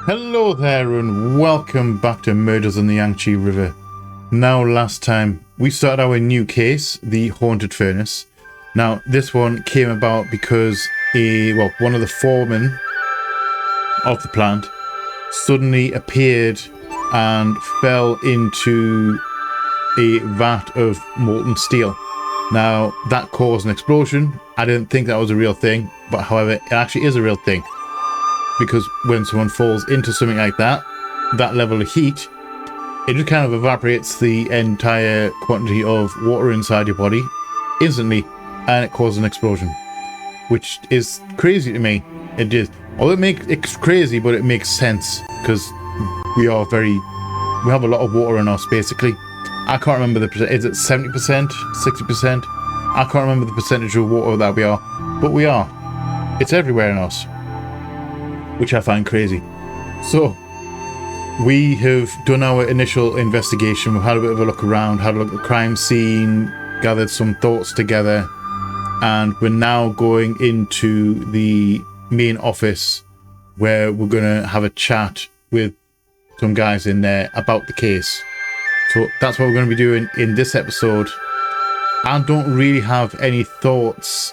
Hello there and welcome back to Murders on the Yangtze River. Now, last time we started our new case, the Haunted Furnace. Now, this one came about because one of the foremen of the plant suddenly appeared and fell into a vat of molten steel. Now, that caused an explosion. I didn't think that was a real thing, but however, it actually is a real thing. Because when someone falls into something like that level of heat, it just kind of evaporates the entire quantity of water inside your body instantly, and it causes an explosion, which is crazy to me. It is. Although it's crazy, but it makes sense because we have a lot of water in us, basically. I can't remember the percent. Is it 70%, 60%? I can't remember the percentage of water that we are, but we are. It's everywhere in us, which I find crazy. So, we have done our initial investigation. We've had a bit of a look around, had a look at the crime scene, gathered some thoughts together, and we're now going into the main office where we're going to have a chat with some guys in there about the case. So that's what we're going to be doing in this episode. I don't really have any thoughts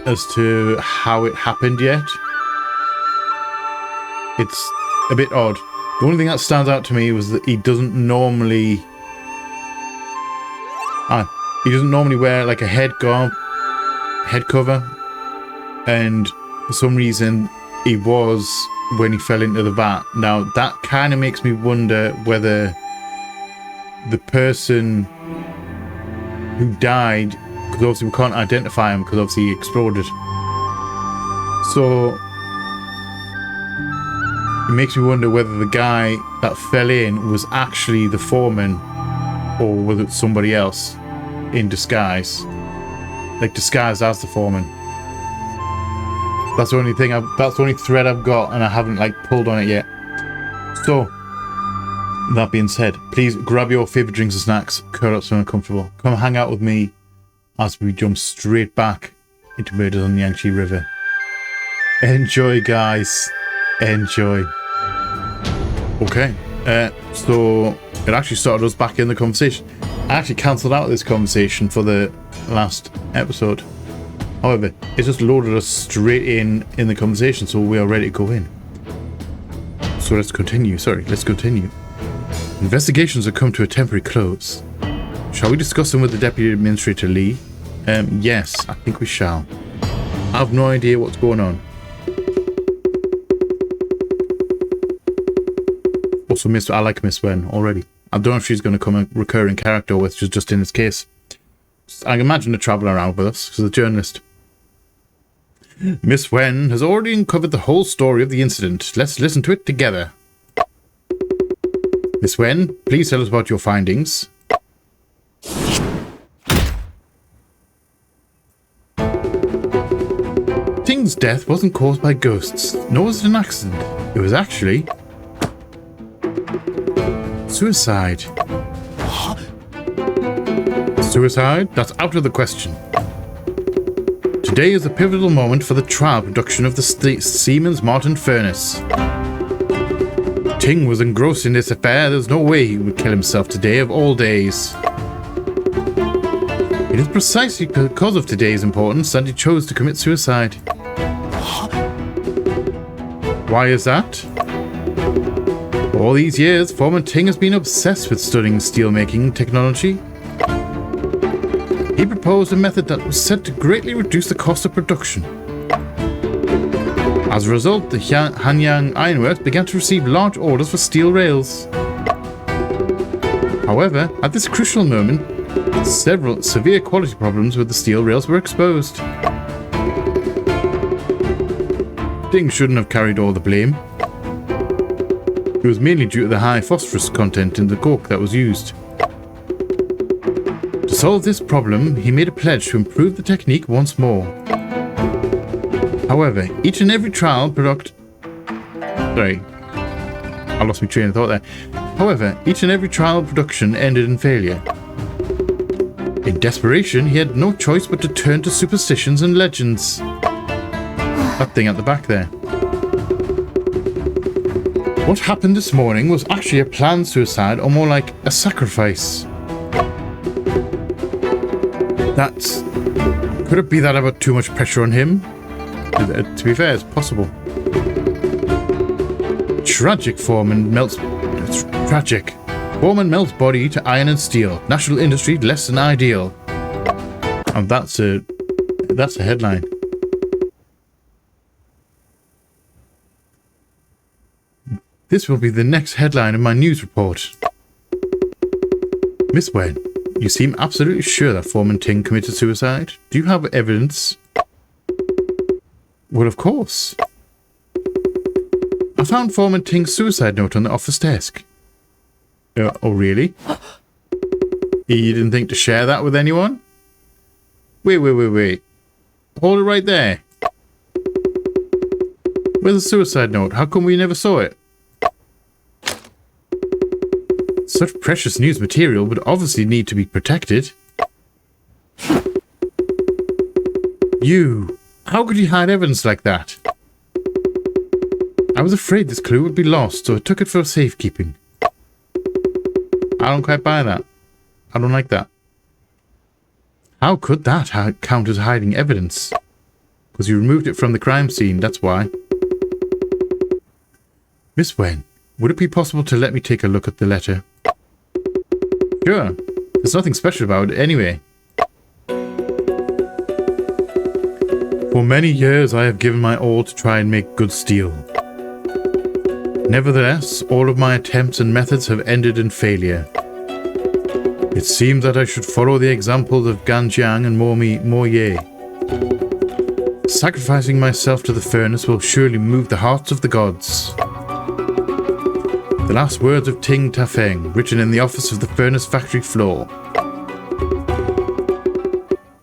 as to how it happened yet. It's a bit odd. The only thing that stands out to me was that he doesn't normally wear like a head cover, and for some reason he was when he fell into the vat. Now that kind of makes me wonder whether the person who died, because obviously we can't identify him because obviously he exploded, so it makes me wonder whether the guy that fell in was actually the foreman or was it somebody else in disguise, like disguised as the foreman. That's the only thing that's the only thread I've got, and I haven't pulled on it yet. So that being said, please grab your favorite drinks and snacks, curl up somewhere comfortable, come hang out with me as we jump straight back into Murders on the Yangtze River. Enjoy, guys. Enjoy. Okay, so it actually started us back in the conversation. I actually cancelled out this conversation for the last episode. However, it just loaded us straight in the conversation, so we are ready to go in. So let's continue. Investigations have come to a temporary close. Shall we discuss them with the Deputy Administrator Lee? Yes, I think we shall. I have no idea what's going on. Also, I like Miss Wen already. I don't know if she's going to come a recurring character or if she's just in this case. I can imagine her traveling around with us. She's a journalist. Miss Wen has already uncovered the whole story of the incident. Let's listen to it together. Miss Wen, please tell us about your findings. Ting's death wasn't caused by ghosts, nor was it an accident. It was actually suicide. Suicide? That's out of the question. Today is a pivotal moment for the trial production of the Siemens Martin furnace. Ting was engrossed in this affair. There's no way he would kill himself today of all days. It is precisely because of today's importance that he chose to commit suicide. Why is that? For all these years, Foreman Ting has been obsessed with studying steelmaking technology. He proposed a method that was said to greatly reduce the cost of production. As a result, the Hanyang Ironworks began to receive large orders for steel rails. However, at this crucial moment, several severe quality problems with the steel rails were exposed. Ting shouldn't have carried all the blame. It was mainly due to the high phosphorus content in the coke that was used. To solve this problem, he made a pledge to improve the technique once more. However, each and every trial product... Sorry, I lost my train of thought there. However, each and every trial production ended in failure. In desperation, he had no choice but to turn to superstitions and legends. That thing at the back there. What happened this morning was actually a planned suicide, or more like a sacrifice. That's... Could it be that I put too much pressure on him? To be fair, it's possible. Tragic. Foreman melts body to iron and steel. National industry less than ideal. And that's a headline. This will be the next headline in my news report. Miss Wen, you seem absolutely sure that Foreman Ting committed suicide. Do you have evidence? Well, of course. I found Foreman Ting's suicide note on the office desk. Oh, really? You didn't think to share that with anyone? Wait. Hold it right there. Where's the suicide note? How come we never saw it? Such precious news material would obviously need to be protected. How could you hide evidence like that? I was afraid this clue would be lost, so I took it for safekeeping. I don't quite buy that. I don't like that. How could that count as hiding evidence? Because you removed it from the crime scene, that's why. Miss Wen, would it be possible to let me take a look at the letter? Sure. There's nothing special about it anyway. For many years I have given my all to try and make good steel. Nevertheless, all of my attempts and methods have ended in failure. It seems that I should follow the examples of Ganjiang and Moye. Sacrificing myself to the furnace will surely move the hearts of the gods. The last words of Ting Tafeng, written in the office of the furnace factory floor.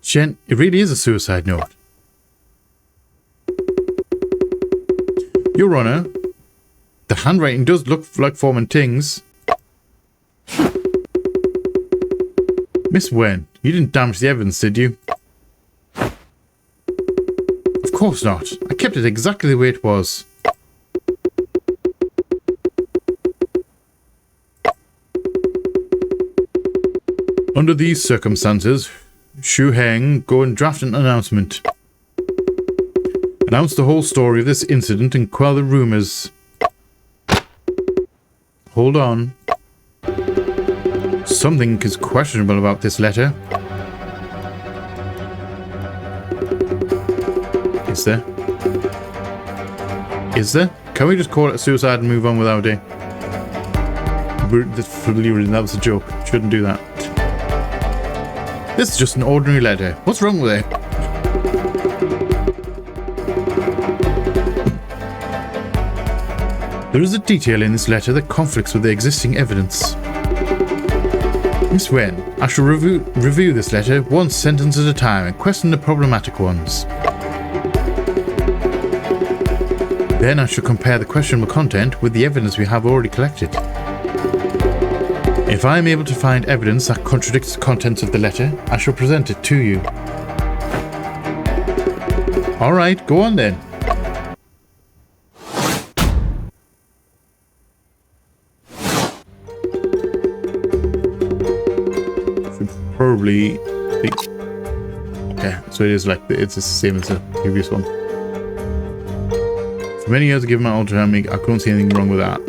Shen, it really is a suicide note. Your Honor, the handwriting does look like Foreman Ting's. Miss Wen, you didn't damage the evidence, did you? Of course not. I kept it exactly the way it was. Under these circumstances, Xu Heng, go and draft an announcement. Announce the whole story of this incident and quell the rumors. Hold on. Something is questionable about this letter. Is there? Is there? Can we just call it a suicide and move on without it? That was a joke. Shouldn't do that. This is just an ordinary letter. What's wrong with it? There is a detail in this letter that conflicts with the existing evidence. Miss Wen, I shall review this letter one sentence at a time and question the problematic ones. Then I shall compare the questionable content with the evidence we have already collected. If I am able to find evidence that contradicts the contents of the letter, I shall present it to you. Alright, go on then. Probably be... Okay, so it is like it's the same as the previous one. For many years I've given my all to make. I couldn't see anything wrong with that.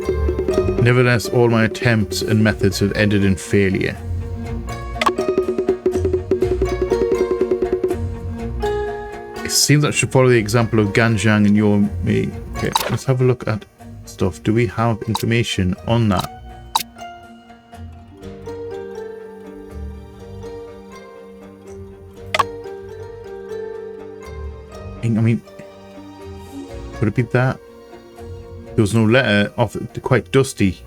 Nevertheless, all my attempts and methods have ended in failure. It seems that I should follow the example of Ganjiang and your me. Okay, let's have a look at stuff. Do we have information on that? I mean, could it be that? There was no letter off, quite dusty.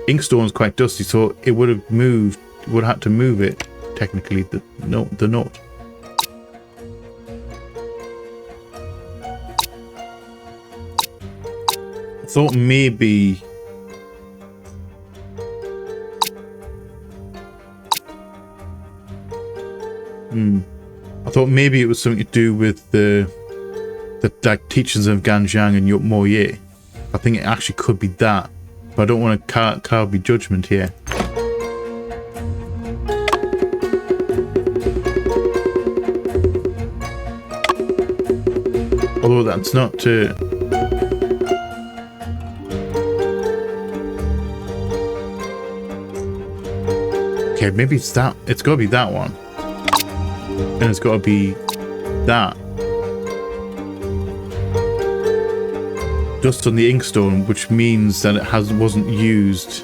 Inkstone's quite dusty, so it would have moved, would have had to move it, technically, the note. I thought maybe... I thought maybe it was something to do with the like teachings of Ganjiang and Moye. I think it actually could be that. but I don't want to cloud my judgment here. Although that's not to... Okay, maybe it's that. It's got to be that one. And it's got to be that. Dust on the inkstone, which means that it wasn't used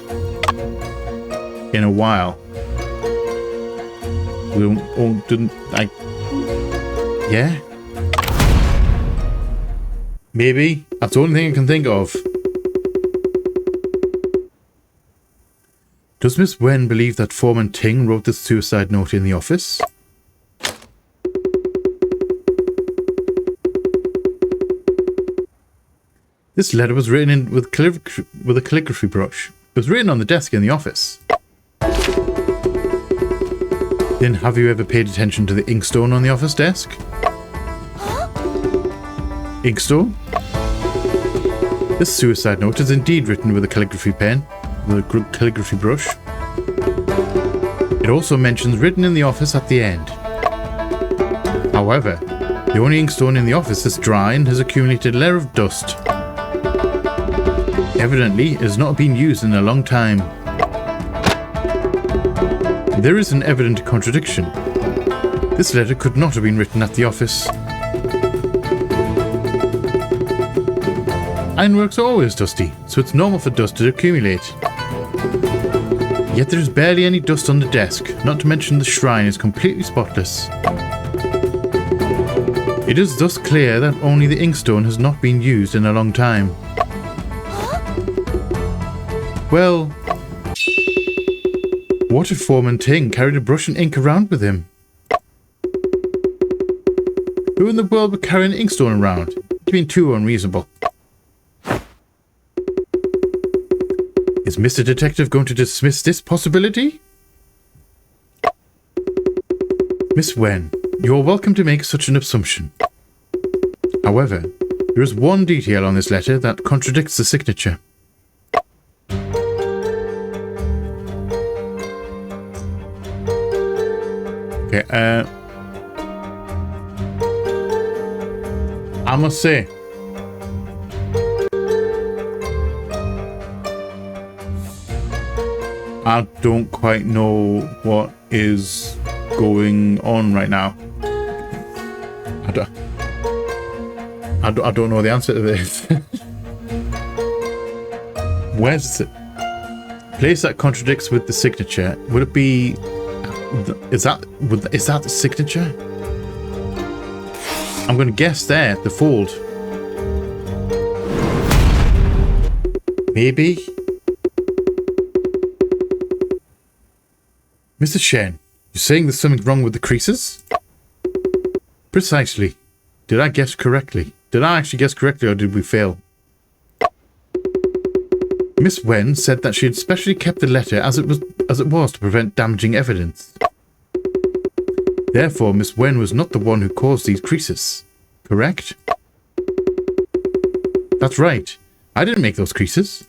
in a while. Yeah? Maybe. That's the only thing I can think of. Does Miss Wen believe that Foreman Ting wrote this suicide note in the office? This letter was written with a calligraphy brush. It was written on the desk in the office. Then have you ever paid attention to the inkstone on the office desk? Inkstone? This suicide note is indeed written with a calligraphy pen, with a calligraphy brush. It also mentions written in the office at the end. However, the only inkstone in the office is dry and has accumulated a layer of dust. Evidently, it has not been used in a long time. There is an evident contradiction. This letter could not have been written at the office. Ironworks are always dusty, so it's normal for dust to accumulate. Yet there is barely any dust on the desk, not to mention the shrine is completely spotless. It is thus clear that only the inkstone has not been used in a long time. Well, what if Foreman Ting carried a brush and ink around with him? Who in the world would carry an inkstone around? It's been too unreasonable. Is Mr. Detective going to dismiss this possibility? Miss Wen, you are welcome to make such an assumption. However, there is one detail on this letter that contradicts the signature. Okay, I must say, I don't quite know what is going on right now. I don't know the answer to this. Where's the place that contradicts with the signature? Would it be? Is that the signature? I'm going to guess there, the fold. Maybe. Mr. Shen, you're saying there's something wrong with the creases? Precisely. Did I guess correctly? Did I actually guess correctly, or did we fail? Miss Wen said that she had specially kept the letter as it was to prevent damaging evidence. Therefore, Miss Wen was not the one who caused these creases. Correct? That's right. I didn't make those creases.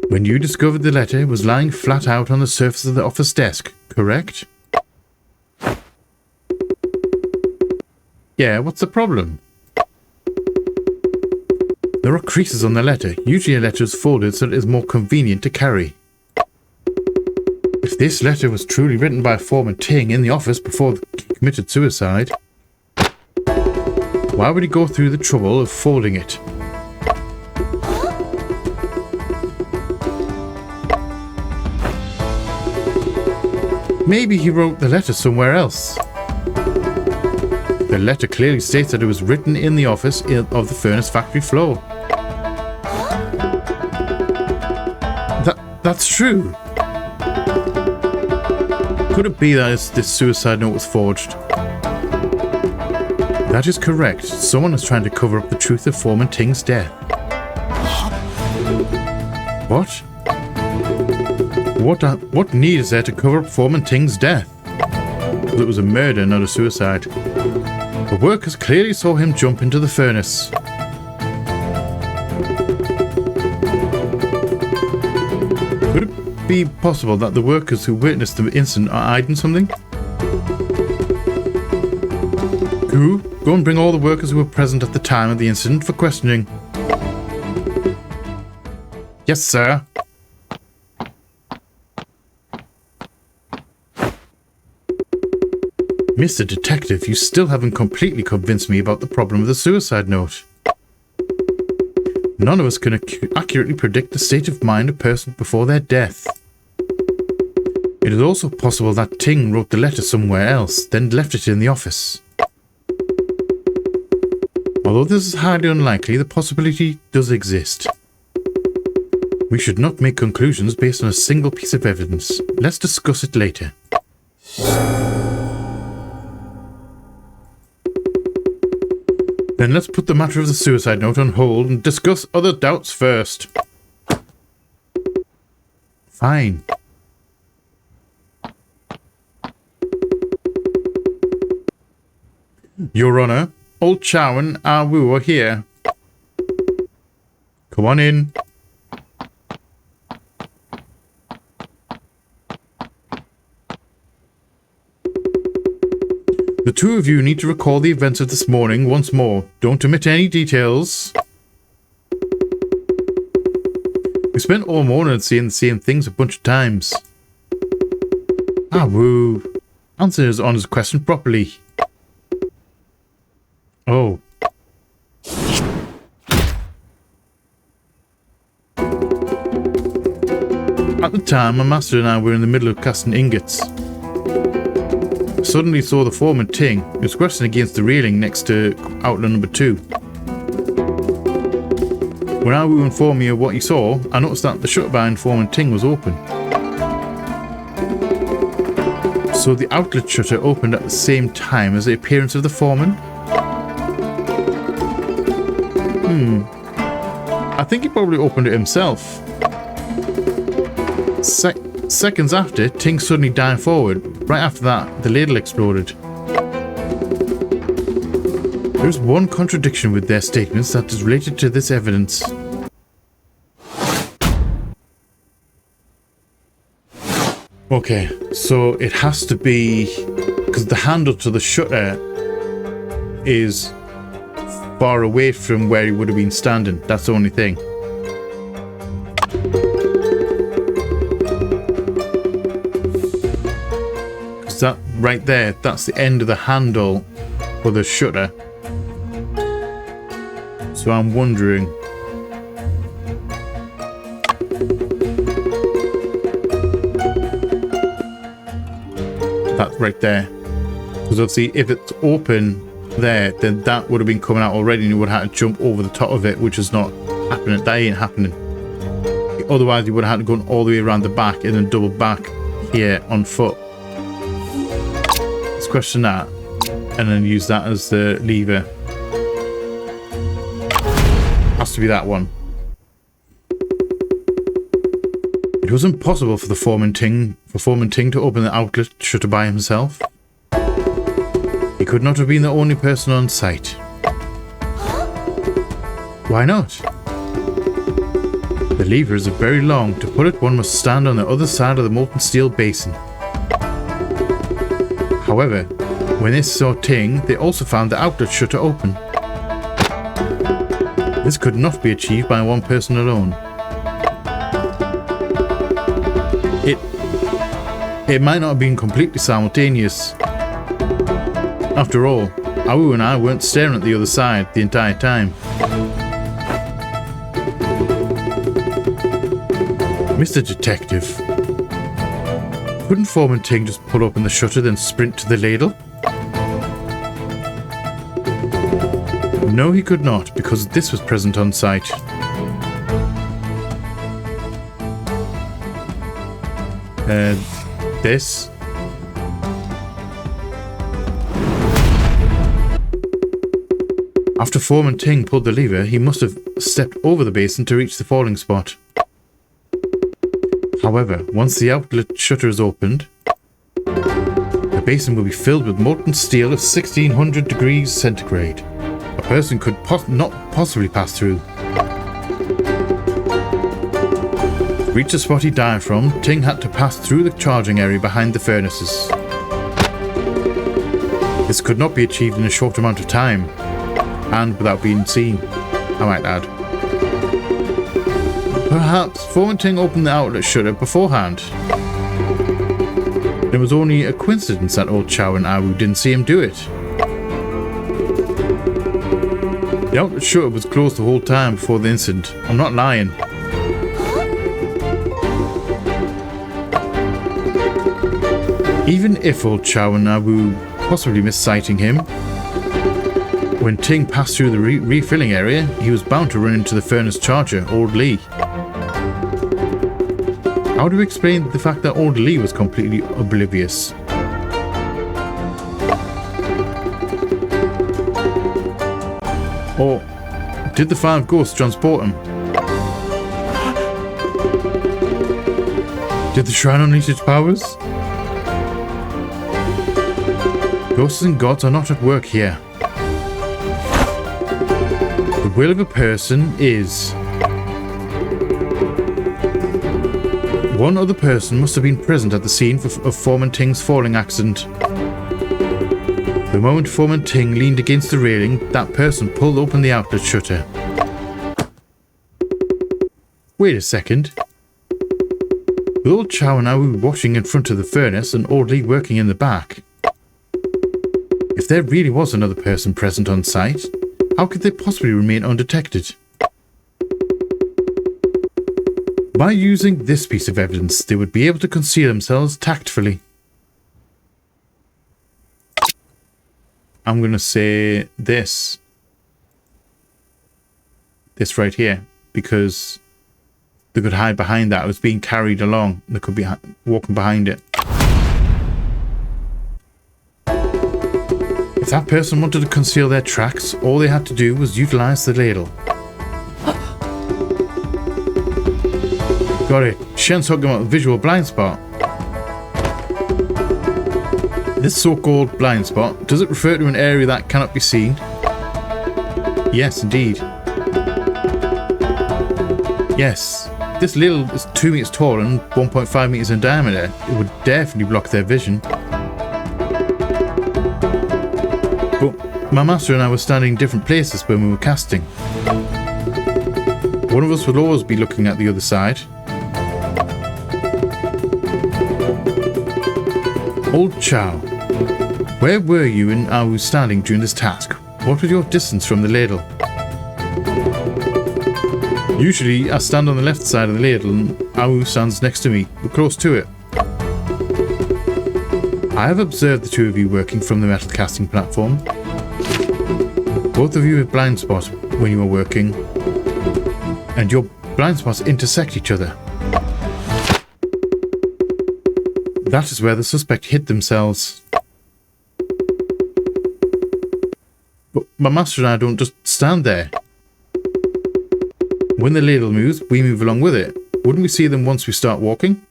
When you discovered the letter, it was lying flat out on the surface of the office desk. Correct? Yeah, what's the problem? There are creases on the letter. Usually a letter is folded so that it is more convenient to carry. If this letter was truly written by Foreman Ting in the office before he committed suicide, why would he go through the trouble of folding it? Maybe he wrote the letter somewhere else. The letter clearly states that it was written in the office of the furnace factory floor. That's true. Could it be that this suicide note was forged? That is correct. Someone is trying to cover up the truth of Foreman Ting's death. What? What need is there to cover up Foreman Ting's death? It was a murder, not a suicide. The workers clearly saw him jump into the furnace. be possible that the workers who witnessed the incident are hiding something? Who? Go and bring all the workers who were present at the time of the incident for questioning. Yes, sir. Mr. Detective, you still haven't completely convinced me about the problem of the suicide note. None of us can accurately predict the state of mind of a person before their death. It is also possible that Ting wrote the letter somewhere else, then left it in the office. Although this is highly unlikely, the possibility does exist. We should not make conclusions based on a single piece of evidence. Let's discuss it later. Then let's put the matter of the suicide note on hold and discuss other doubts first. Fine. Your Honor, Old Chow and Ah Wu are here. Come on in. The two of you need to recall the events of this morning once more. Don't omit any details. We spent all morning saying the same things a bunch of times. Ah Wu, answer his Honor's question properly. Oh. At the time, my master and I were in the middle of casting ingots. I suddenly saw the foreman Ting. He was resting against the railing next to outlet number 2. When Awu informed me of what he saw, I noticed that the shutter behind foreman Ting was open. So the outlet shutter opened at the same time as the appearance of the foreman? I think he probably opened it himself. Seconds after, Ting suddenly dived forward. Right after that, the ladle exploded. There is one contradiction with their statements that is related to this evidence. Okay, so it has to be because the handle to the shutter is far away from where he would have been standing. That's the only thing. That right there, that's the end of the handle for the shutter. So I'm wondering. That right there. Because obviously if it's open there, then that would have been coming out already and you would have had to jump over the top of it, which is not happening. That ain't happening. Otherwise you would have had to go all the way around the back and then double back here on foot. Question that and then use that as the lever. Has to be that one. It was impossible for foreman Ting to open the outlet shutter by himself. He could not have been the only person on site. Why not? The levers are very long. To pull it, one must stand on the other side of the molten steel basin. However, when they saw Ting, they also found the outlet shutter open. This could not be achieved by one person alone. It might not have been completely simultaneous. After all, Awu and I weren't staring at the other side the entire time. Mr. Detective, couldn't Foreman Ting just pull open the shutter then sprint to the ladle? No, he could not, because this was present on site. This. After Foreman Ting pulled the lever, he must have stepped over the basin to reach the falling spot. However, once the outlet shutter is opened, the basin will be filled with molten steel of 1600 degrees centigrade. A person could not possibly pass through. reach the spot he died from, Ting had to pass through the charging area behind the furnaces. This could not be achieved in a short amount of time, and without being seen, I might add. Perhaps Foreman Ting opened the outlet shutter beforehand. It was only a coincidence that old Chow and Awu didn't see him do it. The outlet shutter was closed the whole time before the incident. I'm not lying. Even if old Chow and Awu possibly missed sighting him, when Ting passed through the refilling area, he was bound to run into the furnace charger, Old Lee. How do we explain the fact that Old Lee was completely oblivious? Or did the 5 ghosts transport him? Did the shrine unleash its powers? Ghosts and gods are not at work here. The will of a person is... One other person must have been present at the scene of Foreman Ting's falling accident. The moment Foreman Ting leaned against the railing, that person pulled open the outlet shutter. Wait a second. With old Chow and Awu washing in front of the furnace and Old Lee working in the back, if there really was another person present on site, how could they possibly remain undetected? By using this piece of evidence, they would be able to conceal themselves tactfully. I'm going to say this. This right here. Because they could hide behind that. It was being carried along. They could be walking behind it. If that person wanted to conceal their tracks, all they had to do was utilize the ladle. Got it. Shen's talking about the visual blind spot. This so-called blind spot, does it refer to an area that cannot be seen? Yes, indeed. Yes. This ladle is 2 meters tall and 1.5 meters in diameter. It would definitely block their vision. But my master and I were standing in different places when we were casting. One of us would always be looking at the other side. Old Chow, where were you and I was standing during this task? What was your distance from the ladle? Usually I stand on the left side of the ladle and Awu stands next to me. We're close to it. I have observed the two of you working from the metal casting platform. Both of you have blind spots when you are working, and your blind spots intersect each other. That is where the suspect hid themselves. But my master and I don't just stand there. When the ladle moves, we move along with it. Wouldn't we see them once we start walking?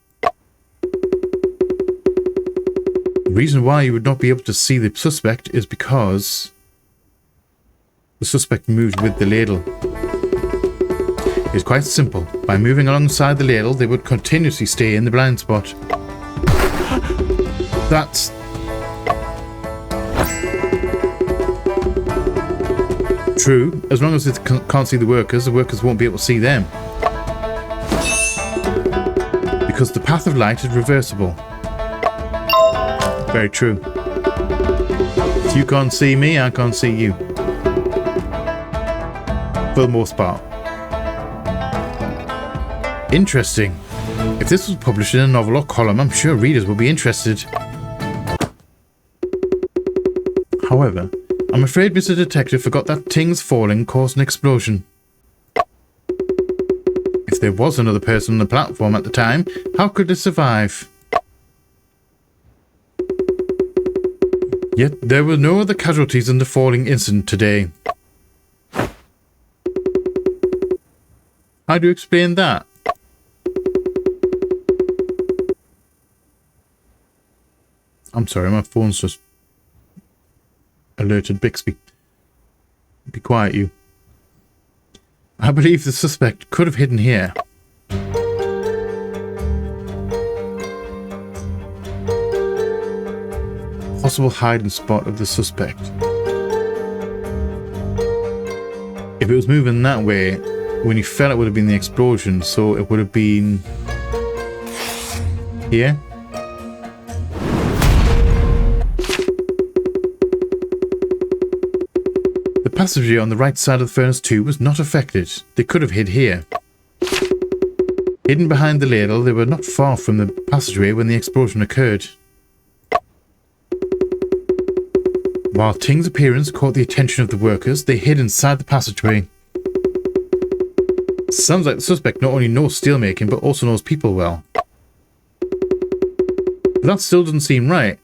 The reason why you would not be able to see the suspect is because the suspect moved with the ladle. It's quite simple. By moving alongside the ladle, they would continuously stay in the blind spot. That's... true. As long as they can't see the workers won't be able to see them. Because the path of light is reversible. Very true. If you can't see me, I can't see you. For the most part. Interesting. If this was published in a novel or column, I'm sure readers would be interested. However, I'm afraid Mr. Detective forgot that Ting's falling caused an explosion. If there was another person on the platform at the time, how could it survive? Yet there were no other casualties in the falling incident today. How do you explain that? I'm sorry, my phone's just alerted Bixby. Be quiet, you. I believe the suspect could have hidden here. possible hiding spot of the suspect. If it was moving that way, when you fell it would have been the explosion, so it would have been here. The passagery on the right side of the furnace too was not affected. They could have hid here. Hidden behind the ladle, they were not far from the passageway when the explosion occurred. While Ting's appearance caught the attention of the workers, they hid inside the passageway. Sounds like the suspect not only knows steelmaking, but also knows people well. But that still doesn't seem right.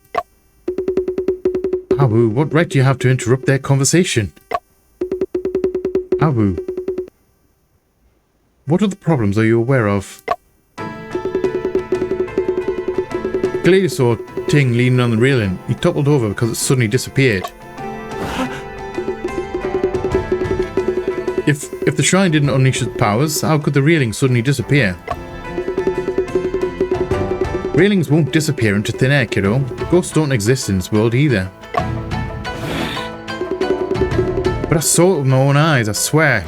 Awu, what right do you have to interrupt their conversation? Awu, what other problems are you aware of? Clearly saw Ting leaning on the railing. He toppled over because it suddenly disappeared. If the shrine didn't unleash its powers, how could the railing suddenly disappear? Railings won't disappear into thin air, kiddo. Ghosts don't exist in this world either. But I saw it with my own eyes, I swear.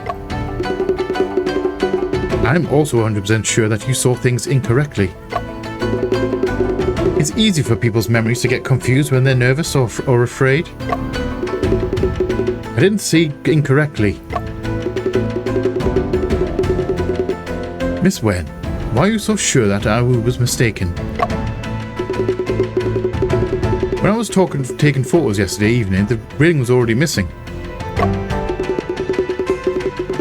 I'm also 100% sure that you saw things incorrectly. It's easy for people's memories to get confused when they're nervous or afraid. I didn't see incorrectly. Miss Wen, why are you so sure that Awu was mistaken? When I was taking photos yesterday evening, the railing was already missing.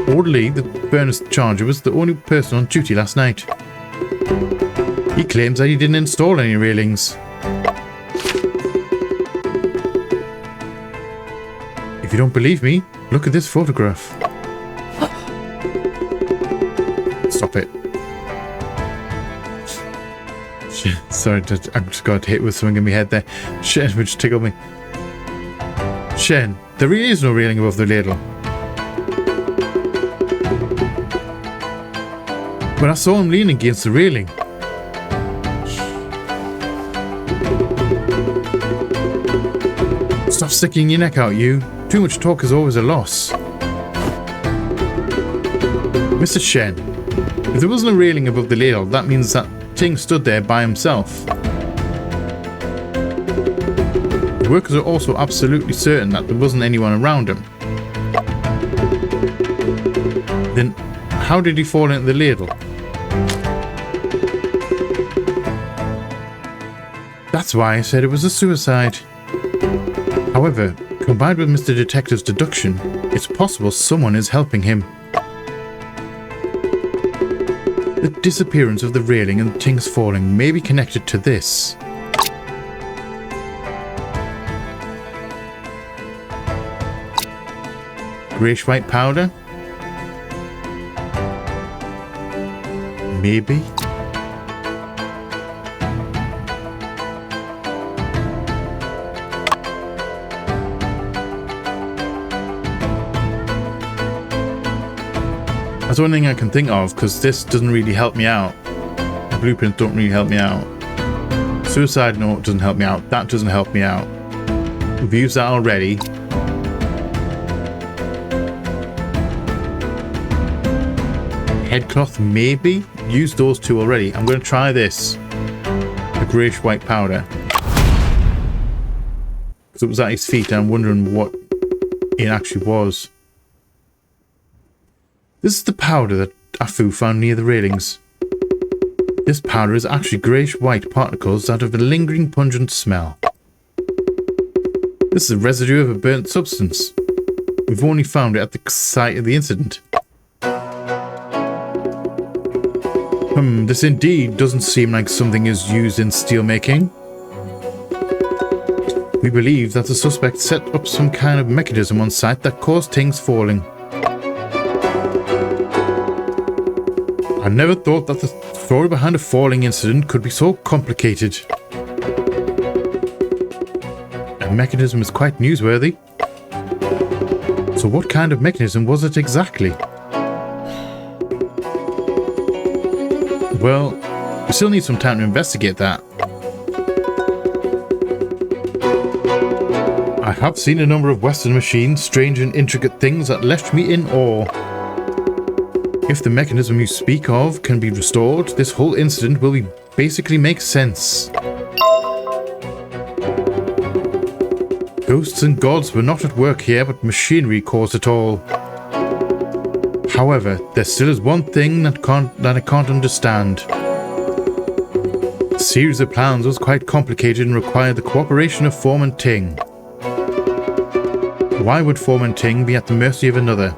Orderly, the furnace charger, was the only person on duty last night. He claims that he didn't install any railings. If you don't believe me, look at this photograph. Stop it. Sorry, I just got hit with something in my head there. Shen, which tickled me. Shen, there really is no railing above the ladle. But I saw him leaning against the railing. Stop sticking your neck out, you. Too much talk is always a loss. Mr. Shen, if there wasn't a railing above the ladle, that means that Ting stood there by himself. The workers are also absolutely certain that there wasn't anyone around him. Then, how did he fall into the ladle? That's why I said it was a suicide. However, combined with Mr. Detective's deduction, it's possible someone is helping him. The disappearance of the railing and Ting's falling may be connected to this. Greyish white powder? Maybe? That's the only thing I can think of, because this doesn't really help me out. The blueprints don't really help me out. Suicide note doesn't help me out. That doesn't help me out. We've used that already. Headcloth, maybe? Used those two already. I'm going to try this. The greyish white powder. Because it was at his feet and I'm wondering what it actually was. This is the powder that Afu found near the railings. This powder is actually greyish-white particles that have a lingering pungent smell. This is a residue of a burnt substance. We've only found it at the site of the incident. This indeed doesn't seem like something is used in steelmaking. We believe that the suspect set up some kind of mechanism on site that caused things falling. I never thought that the story behind a falling incident could be so complicated. A mechanism is quite newsworthy. So what kind of mechanism was it exactly? Well, we still need some time to investigate that. have seen a number of Western machines, strange and intricate things that left me in awe. If the mechanism you speak of can be restored, this whole incident will basically make sense. Ghosts and gods were not at work here, but machinery caused it all. However, there still is one thing that I can't understand. The series of plans was quite complicated and required the cooperation of Foreman Ting. Why would Foreman Ting be at the mercy of another?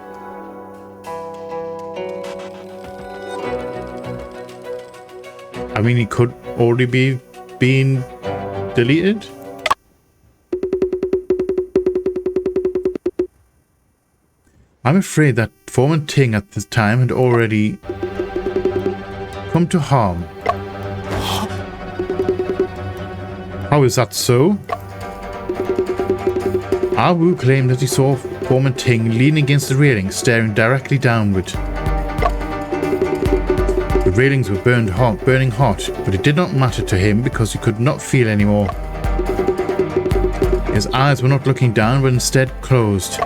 I mean, he could already be being deleted. I'm afraid that Foreman Ting at this time had already come to harm. How is that so? Ah Wu claimed that he saw Foreman Ting leaning against the railing, staring directly downward. The railings were burning hot, but it did not matter to him because he could not feel anymore. His eyes were not looking down, but instead closed.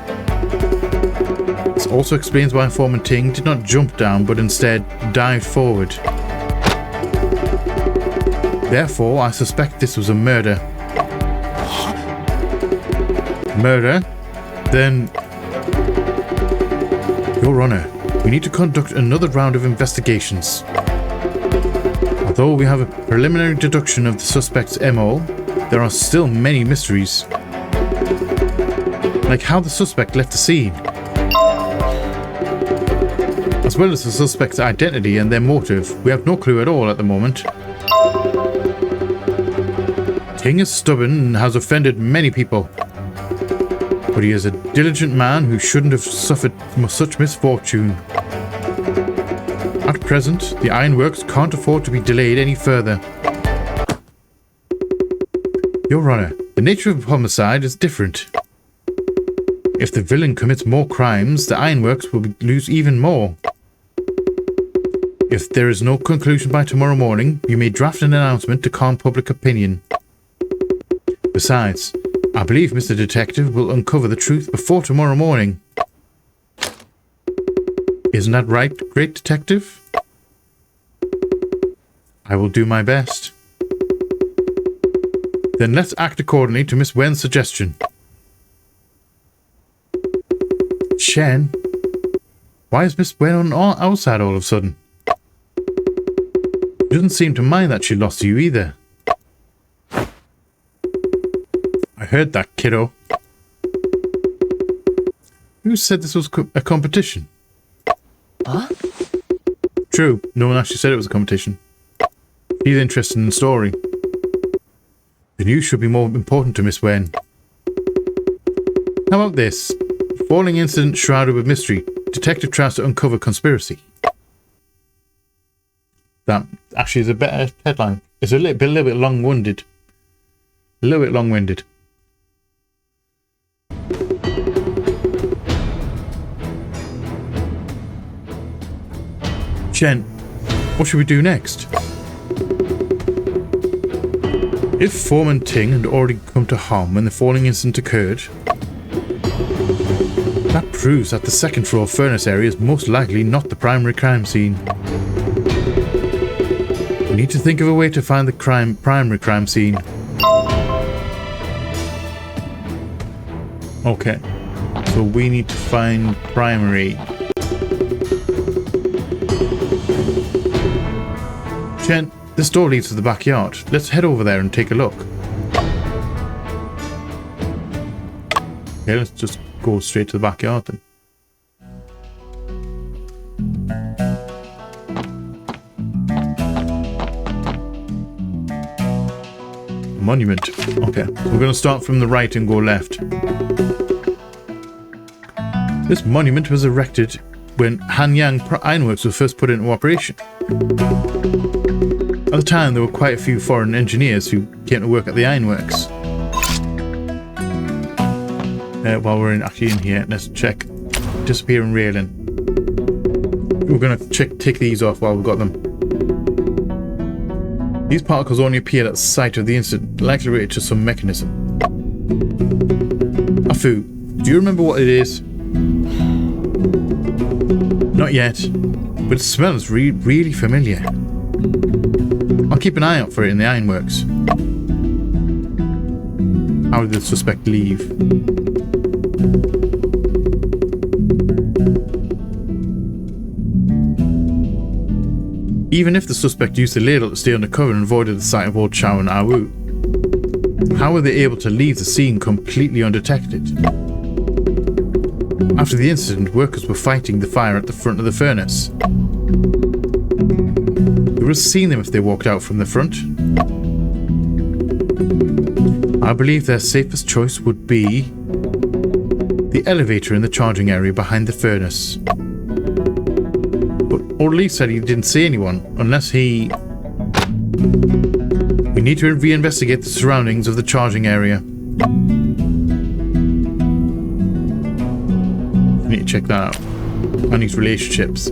This also explains why Foreman Ting did not jump down, but instead dived forward. Therefore, I suspect this was a murder. Murder? Then... Your Honor, we need to conduct another round of investigations. Although we have a preliminary deduction of the suspect's MO, there are still many mysteries. Like how the suspect left the scene. As well as the suspect's identity and their motive, we have no clue at all at the moment. Ting is stubborn and has offended many people. But he is a diligent man who shouldn't have suffered such misfortune. At present, the ironworks can't afford to be delayed any further. Your Honor, the nature of homicide is different. If the villain commits more crimes, the ironworks will lose even more. If there is no conclusion by tomorrow morning, you may draft an announcement to calm public opinion. Besides, I believe Mr. Detective will uncover the truth before tomorrow morning. Isn't that right, Great Detective? I will do my best. Then let's act accordingly to Miss Wen's suggestion. Shen? Why is Miss Wen on our side all of a sudden? She doesn't seem to mind that she lost to you either. I heard that, kiddo. Who said this was a competition? What? True, no one actually said it was a competition. He's interested in the story. The news should be more important to Miss Wen. How about this? Falling incident shrouded with mystery. Detective tries to uncover conspiracy. That actually is a better headline. It's a little bit long-winded. A little bit long-winded. Jen, what should we do next? If Foreman Ting had already come to harm when the falling incident occurred, that proves that the second floor furnace area is most likely not the primary crime scene. We need to think of a way to find the primary crime scene. Okay, so we need to find primary. Jen, this door leads to the backyard. Let's head over there and take a look. Okay, let's just go straight to the backyard then. Monument. Okay, so we're going to start from the right and go left. This monument was erected when Hanyang Ironworks was first put into operation. At the time, there were quite a few foreign engineers who came to work at the ironworks. While we're actually in here, let's check disappearing railing. We're going to take these off while we've got them. These particles only appeared at the site of the incident, likely related to some mechanism. Afu, do you remember what it is? Not yet, but it smells really familiar. I'll keep an eye out for it in the ironworks. How did the suspect leave? Even if the suspect used the ladle to stay undercover and avoided the sight of old Chow and Awu, how were they able to leave the scene completely undetected? After the incident, workers were fighting the fire at the front of the furnace. They would have seen them if they walked out from the front. I believe their safest choice would be the elevator in the charging area behind the furnace. But Orderly said he didn't see anyone, unless he... We need to reinvestigate the surroundings of the charging area. We need to check that out. And his relationships.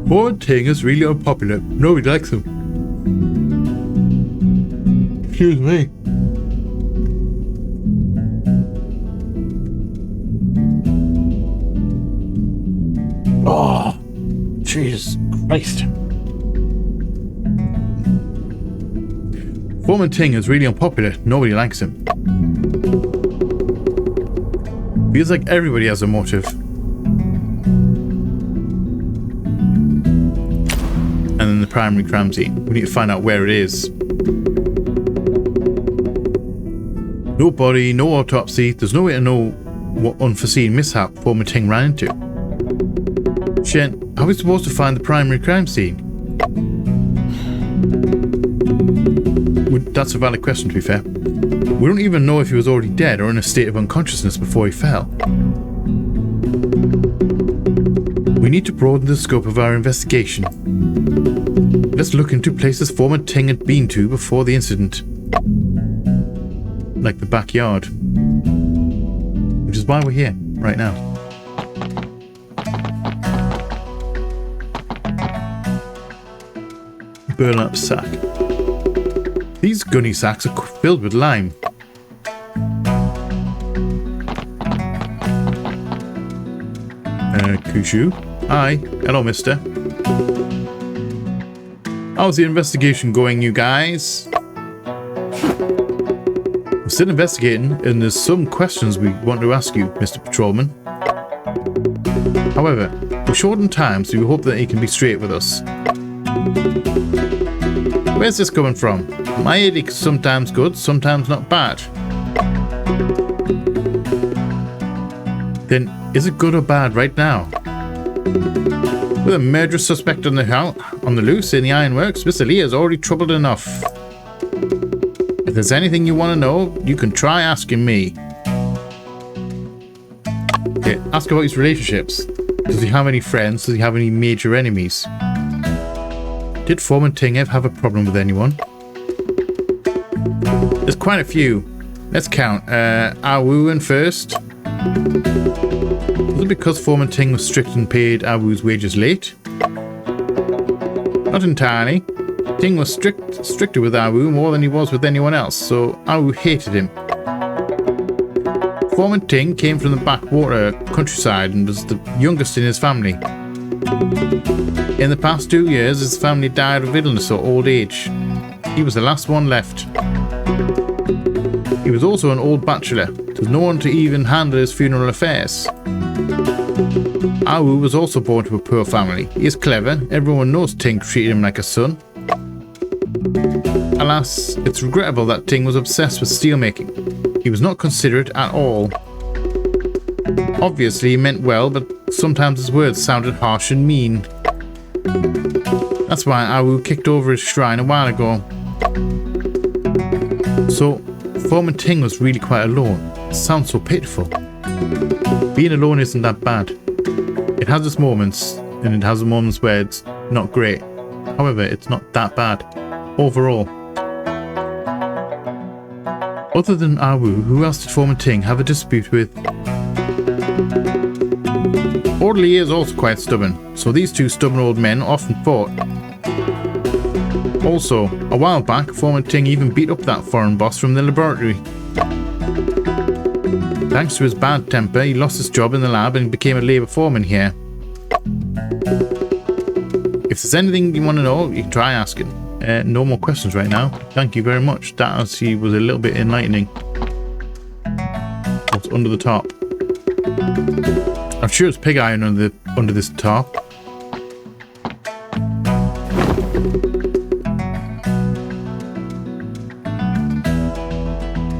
Foreman Ting is really unpopular. Nobody likes him. Excuse me. Oh, Jesus Christ. Foreman Ting is really unpopular. Nobody likes him. Feels like everybody has a motive. And then the primary crime scene. We need to find out where it is. No body, no autopsy. There's no way to know what unforeseen mishap Foreman Ting ran into. Shen, how are we supposed to find the primary crime scene? That's a valid question, to be fair. We don't even know if he was already dead or in a state of unconsciousness before he fell. We need to broaden the scope of our investigation. Let's look into places Foreman Ting had been to before the incident. Like the backyard. Which is why we're here, right now. Burlap sack. These gunny sacks are filled with lime. Kushu? Hi. Hello, mister. How's the investigation going, you guys? We're still investigating, and there's some questions we want to ask you, Mr. Patrolman. However, we're short on time, so we hope that you can be straight with us. Where's this coming from? My headache's sometimes good, sometimes not bad. Then, is it good or bad right now? With a murderous suspect on the loose in the ironworks, Mr. Lee is already troubled enough. If there's anything you want to know, you can try asking me. Okay, ask about his relationships. Does he have any friends? Does he have any major enemies? Did Foreman Ting ever have a problem with anyone? There's quite a few. Let's count. Awuan first. Was it because Foreman Ting was strict and paid Awu's wages late? Not entirely. Ting was stricter with Awu more than he was with anyone else, so Awu hated him. Foreman Ting came from the backwater countryside and was the youngest in his family. In the past 2 years, his family died of illness or old age. He was the last one left. He was also an old bachelor. There's no one to even handle his funeral affairs. Awu was also born to a poor family. He is clever. Everyone knows Ting treated him like a son. Alas, it's regrettable that Ting was obsessed with steelmaking. He was not considerate at all. Obviously, he meant well, but sometimes his words sounded harsh and mean. That's why Awu kicked over his shrine a while ago. So, Foreman Ting was really quite alone. It sounds so pitiful. Being alone isn't that bad. It has its moments, and it has moments where it's not great. However, it's not that bad, overall. Other than Awu, who else did Foreman Ting have a dispute with? Orderly is also quite stubborn, so these two stubborn old men often fought. Also, a while back, Foreman Ting even beat up that foreign boss from the laboratory. Thanks to his bad temper, he lost his job in the lab and became a labour foreman here. If there's anything you want to know, you can try asking. No more questions right now. Thank you very much. That actually was a little bit enlightening. What's under the top? I'm sure it's pig iron under this top.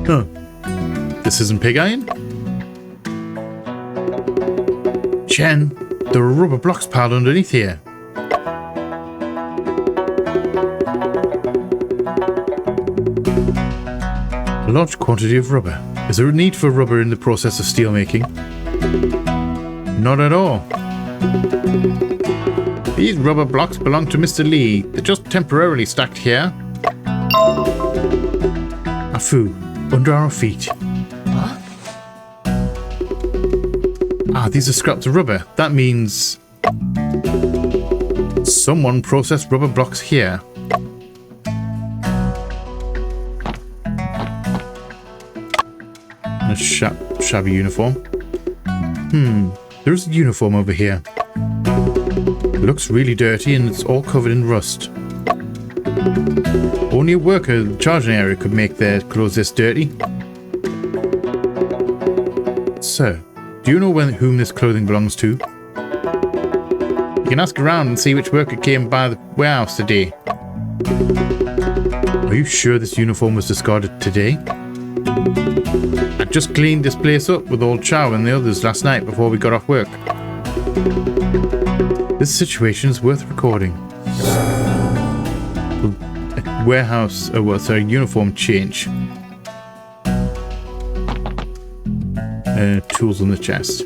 Huh. This isn't pig iron? Chen, there are rubber blocks piled underneath here. A large quantity of rubber. Is there a need for rubber in the process of steel making? Not at all. These rubber blocks belong to Mr. Lee. They're just temporarily stacked here. Afu, under our feet. What? Ah, these are scraps of rubber. That means someone processed rubber blocks here. A shabby uniform. There's a uniform over here. It looks really dirty and it's all covered in rust. Only a worker in the charging area could make their clothes this dirty. Sir, do you know whom this clothing belongs to? You can ask around and see which worker came by the warehouse today. Are you sure this uniform was discarded today? I just cleaned this place up with old Chow and the others last night before we got off work. This situation is worth recording. Warehouse, uniform change. Tools on the chest.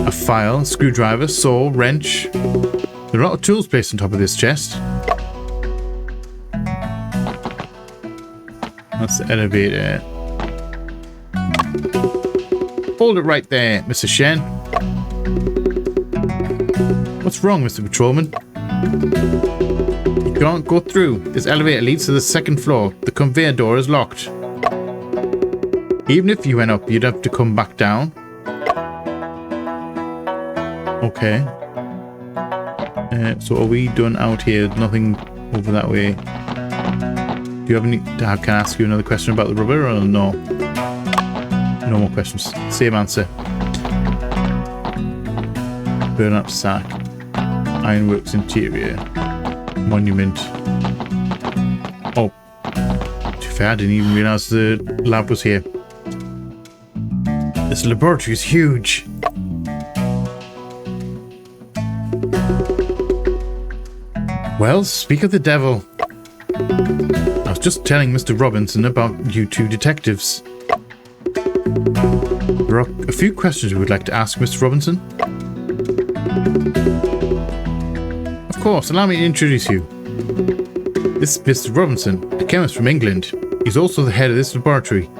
A file, screwdriver, saw, wrench. There are a lot of tools placed on top of this chest. That's the elevator. Hold it right there, Mr. Shen. What's wrong, Mr. Patrolman? You can't go through. This elevator leads to the second floor. The conveyor door is locked. Even if you went up, you'd have to come back down. Okay. So are we done out here? Nothing over that way. Do you have any... Can I ask you another question about the rubber or no? No more questions. Same answer. Burn up sack. Ironworks interior. Monument. Oh. To be fair, I didn't even realise the lab was here. This laboratory is huge. Well, speak of the devil. I was just telling Mr. Robinson about you two detectives. There are a few questions we would like to ask Mr. Robinson. Of course, allow me to introduce you. This is Mr. Robinson, a chemist from England. He's also the head of this laboratory.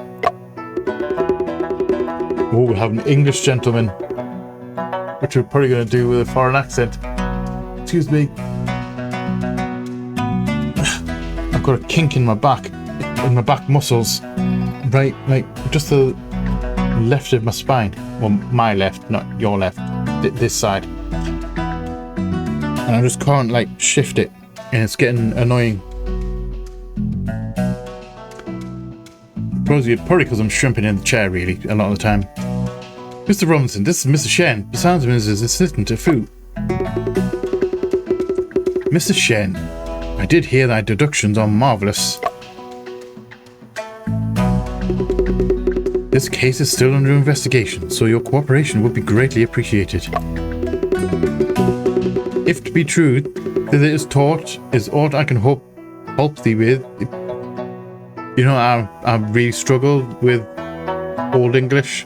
Oh, we'll have an English gentleman. Which we're probably going to do with a foreign accent. Excuse me. I've got a kink in my back muscles. Right, like, just the left of my spine. Well, my left, not your left. This side. And I just can't, like, shift it. And it's getting annoying. Probably because I'm shrimping in the chair, really, a lot of the time. Mr. Robinson, this is Mr. Shen. The sounds of him is his assistant to Fu. Mr. Shen, I did hear thy deductions are marvellous. This case is still under investigation, so your cooperation would be greatly appreciated. If to be true that it is taught is aught I can help thee with. You know, I really struggle with Old English.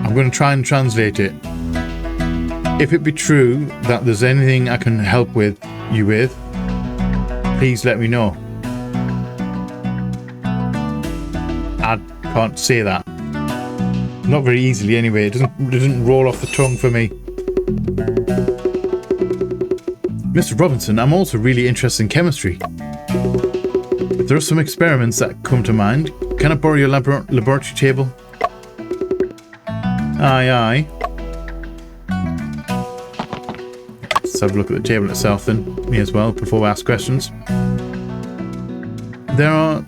I'm going to try and translate it. If it be true that there's anything I can help you with, please let me know. I can't say that. Not very easily anyway. It doesn't roll off the tongue for me. Mr. Robinson, I'm also really interested in chemistry. If there are some experiments that come to mind. Can I borrow your laboratory table? Aye, aye. Let's have a look at the table itself then, me as well, before we ask questions. There are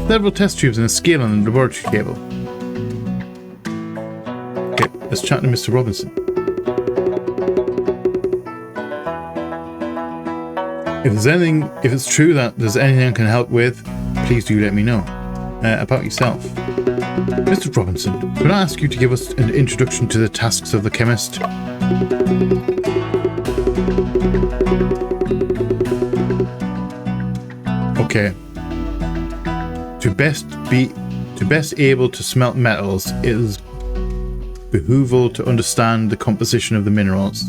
several test tubes and a scale on the laboratory table. Okay, let's chat to Mr. Robinson. If it's true that there's anything I can help with, please do let me know. About yourself. Mr. Robinson, could I ask you to give us an introduction to the tasks of the chemist? Okay. To best able to smelt metals, it is behooveful to understand the composition of the minerals.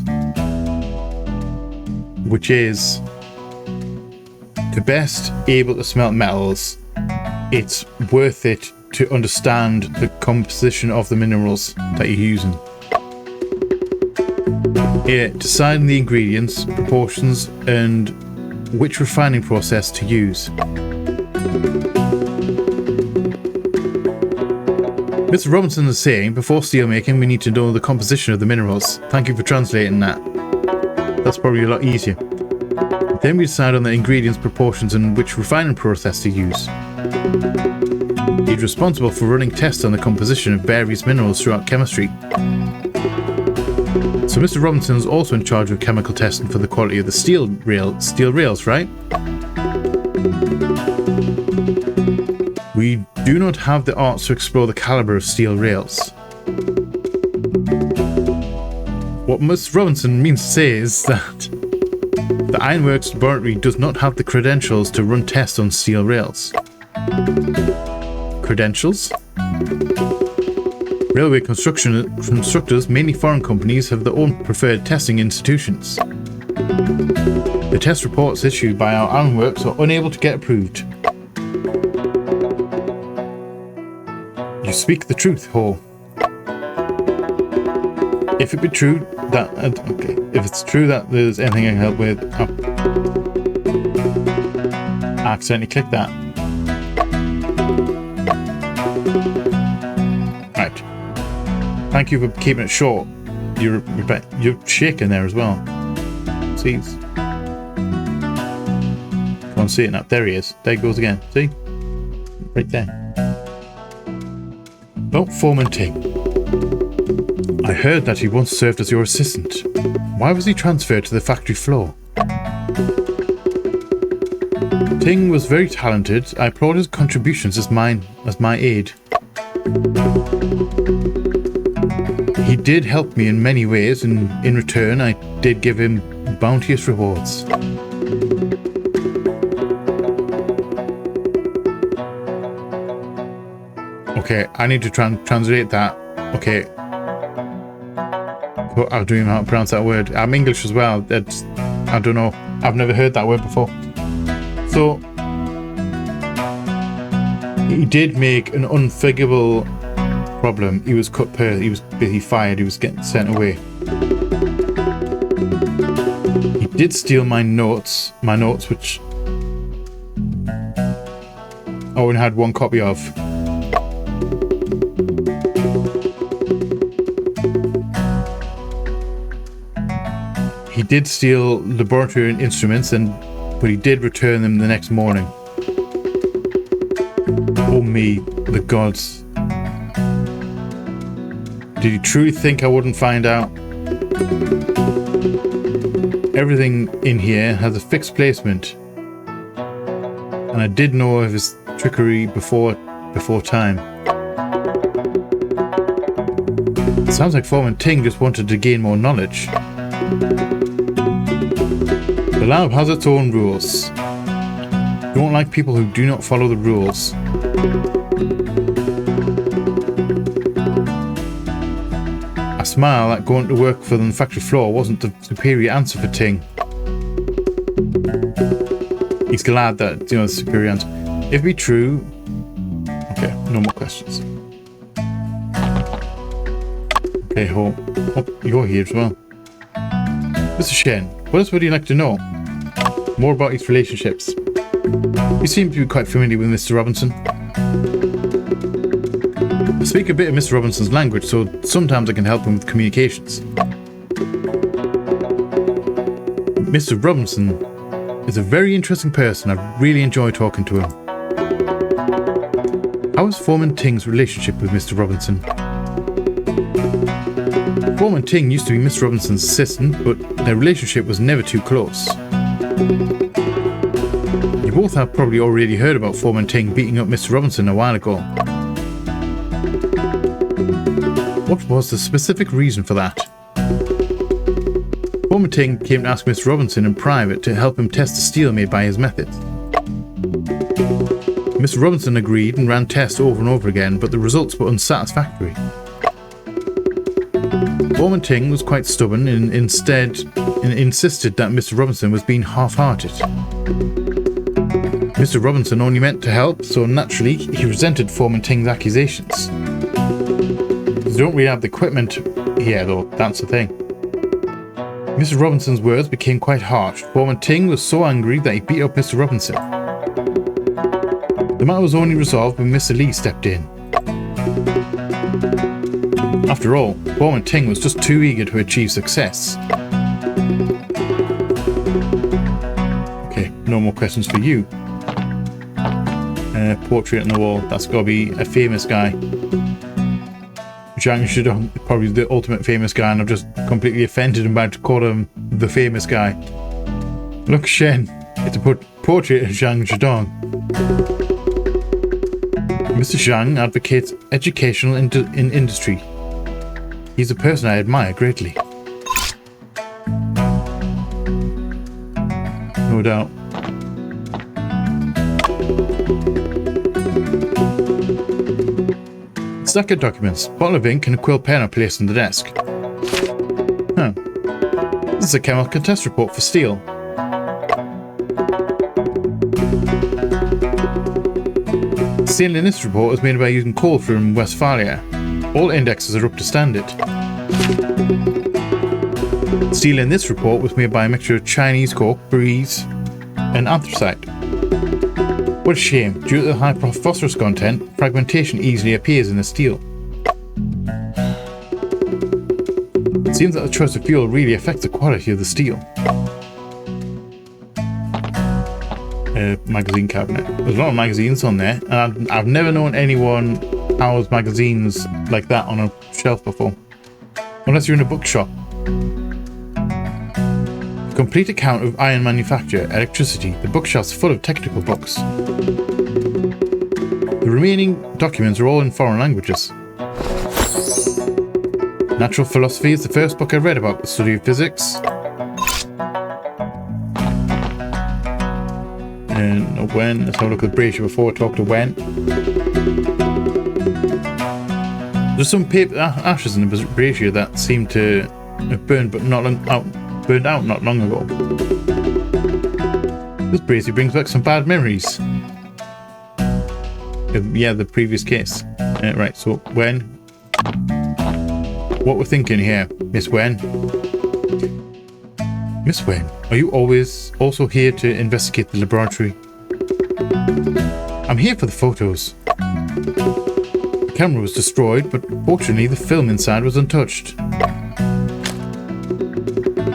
Which is, to best able to smelt metals, it's worth it to understand the composition of the minerals that you're using. Yeah, deciding the ingredients, proportions, and which refining process to use. Mr. Robinson is saying, before steelmaking, we need to know the composition of the minerals. Thank you for translating that. That's probably a lot easier. Then we decide on the ingredients, proportions, and which refining process to use. He's responsible for running tests on the composition of various minerals throughout chemistry. So Mr. Robinson is also in charge of chemical testing for the quality of the steel rails, right? We do not have the arts to explore the caliber of steel rails. What Mr. Robinson means to say is that the Ironworks laboratory does not have the credentials to run tests on steel rails. Credentials? Railway constructors, mainly foreign companies, have their own preferred testing institutions. The test reports issued by our Ironworks are unable to get approved. You speak the truth, Hall. If it be true that if it's true that there's anything I can help with, I accidentally clicked that. Right. Thank you for keeping it short. You're shaking there as well. See? Can't see it now. There he is. There he goes again. See? Right there. About Foreman Ting. I heard that he once served as your assistant. Why was he transferred to the factory floor? Ting was very talented. I applaud his contributions as my aide. He did help me in many ways, and in return I did give him bounteous rewards. Okay, I need to translate that. Okay. I don't even know how to pronounce that word. I'm English as well. I don't know. I've never heard that word before. So, he did make an unforgivable problem. He was he was basically fired. He was getting sent away. He did steal my notes, which I only had one copy of. He did steal laboratory instruments, but he did return them the next morning. Oh me, the gods. Did he truly think I wouldn't find out? Everything in here has a fixed placement. And I did know of his trickery before time. It sounds like Foreman Ting just wanted to gain more knowledge. The lab has its own rules. Don't like people who do not follow the rules. I smile that going to work for the factory floor wasn't the superior answer for Ting. He's glad that, the superior answer. If it be true... Okay, no more questions. Okay, Ho. Oh, you're here as well. Mr. Shen, what else would you like to know? More about his relationships. You seem to be quite familiar with Mr. Robinson. I speak a bit of Mr. Robinson's language, so sometimes I can help him with communications. Mr. Robinson is a very interesting person. I really enjoy talking to him. How is Foreman Ting's relationship with Mr. Robinson? Foreman Ting used to be Mr. Robinson's assistant, but their relationship was never too close. You both have probably already heard about Foreman Ting beating up Mr. Robinson a while ago. What was the specific reason for that? Foreman Ting came to ask Mr. Robinson in private to help him test the steel made by his methods. Mr. Robinson agreed and ran tests over and over again, but the results were unsatisfactory. Foreman Ting was quite stubborn and insisted that Mr. Robinson was being half-hearted. Mr. Robinson only meant to help, so naturally he resented Foreman Ting's accusations. They don't really have the equipment here though, that's the thing. Mr. Robinson's words became quite harsh. Foreman Ting was so angry that he beat up Mr. Robinson. The matter was only resolved when Mr. Lee stepped in. After all, Foreman Ting was just too eager to achieve success. Okay, no more questions for you. Portrait on the wall, that's gotta be a famous guy. Zhang Shidong, probably the ultimate famous guy, and I've just completely offended him by to call him the famous guy. Look, Shen, it's a portrait of Zhang Shidong. Mr. Zhang advocates educational in industry. He's a person I admire greatly. No doubt. Stack of documents, bottle of ink and a quill pen are placed on the desk. Huh. This is a chemical test report for steel. Steel in this report is made by using coal from Westphalia. All indexes are up to standard. Steel in this report was made by a mixture of Chinese cork, breeze, and anthracite. What a shame. Due to the high phosphorus content, fragmentation easily appears in the steel. It seems that the choice of fuel really affects the quality of the steel. Magazine cabinet. There's a lot of magazines on there, and I've never known anyone house magazines like that on a shelf before. Unless you're in a bookshop. Complete account of iron manufacture, electricity. The bookshelf's full of technical books. The remaining documents are all in foreign languages. Natural philosophy is the first book I read about the study of physics. And Wen, let's have a look at the brochure before I talk to Wen. There's some paper ashes in the brochure that seem to have burned out not long ago. This brochure brings back some bad memories. Yeah, the previous case. Right, so Wen, what we're thinking here, Miss Wen. Miss Wen, are you always also here to investigate the laboratory? I'm here for the photos. The camera was destroyed, but fortunately the film inside was untouched.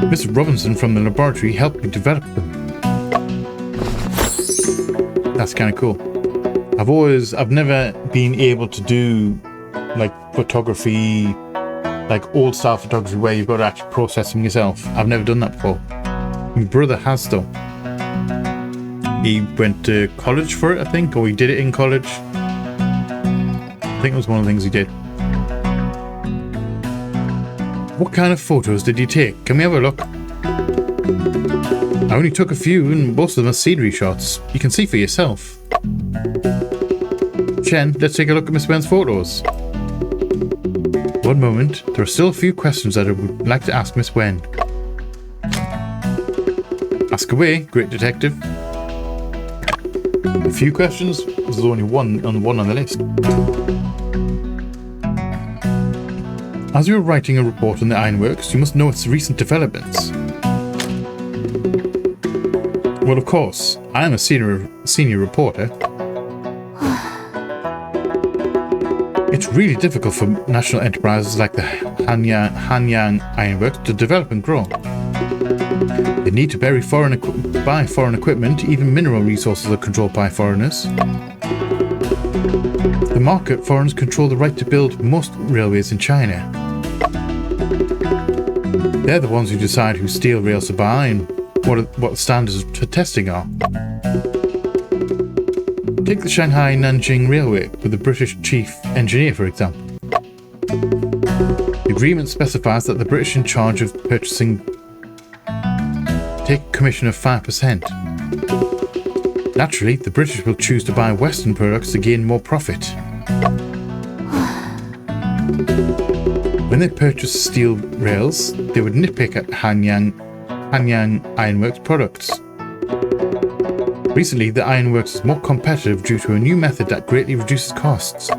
Mr. Robinson from the laboratory helped me develop them. That's kind of cool. I've never been able to do like photography, like old style photography where you've got to actually process them yourself. I've never done that before. My brother has though. He went to college for it, I think, or he did it in college. I think it was one of the things he did. What kind of photos did you take? Can we have a look? I only took a few and most of them are scenery shots. You can see for yourself. Chen, let's take a look at Miss Wen's photos. One moment, there are still a few questions that I would like to ask Miss Wen. Ask away, great detective. A few questions? There's only one on the list. As you are writing a report on the ironworks, you must know its recent developments. Well, of course, I am a senior reporter. It's really difficult for national enterprises like the Hanyang Ironworks to develop and grow. They need to buy foreign equipment, even mineral resources are controlled by foreigners. The market foreigners control the right to build most railways in China. They're the ones who decide whose steel rails to buy and what the standards for testing are. Take the Shanghai-Nanjing Railway with the British chief engineer, for example. The agreement specifies that the British in charge of purchasing take a commission of 5%. Naturally, the British will choose to buy Western products to gain more profit. When they purchase steel rails, they would nitpick at Hanyang Ironworks products. Recently, the ironworks is more competitive due to a new method that greatly reduces costs.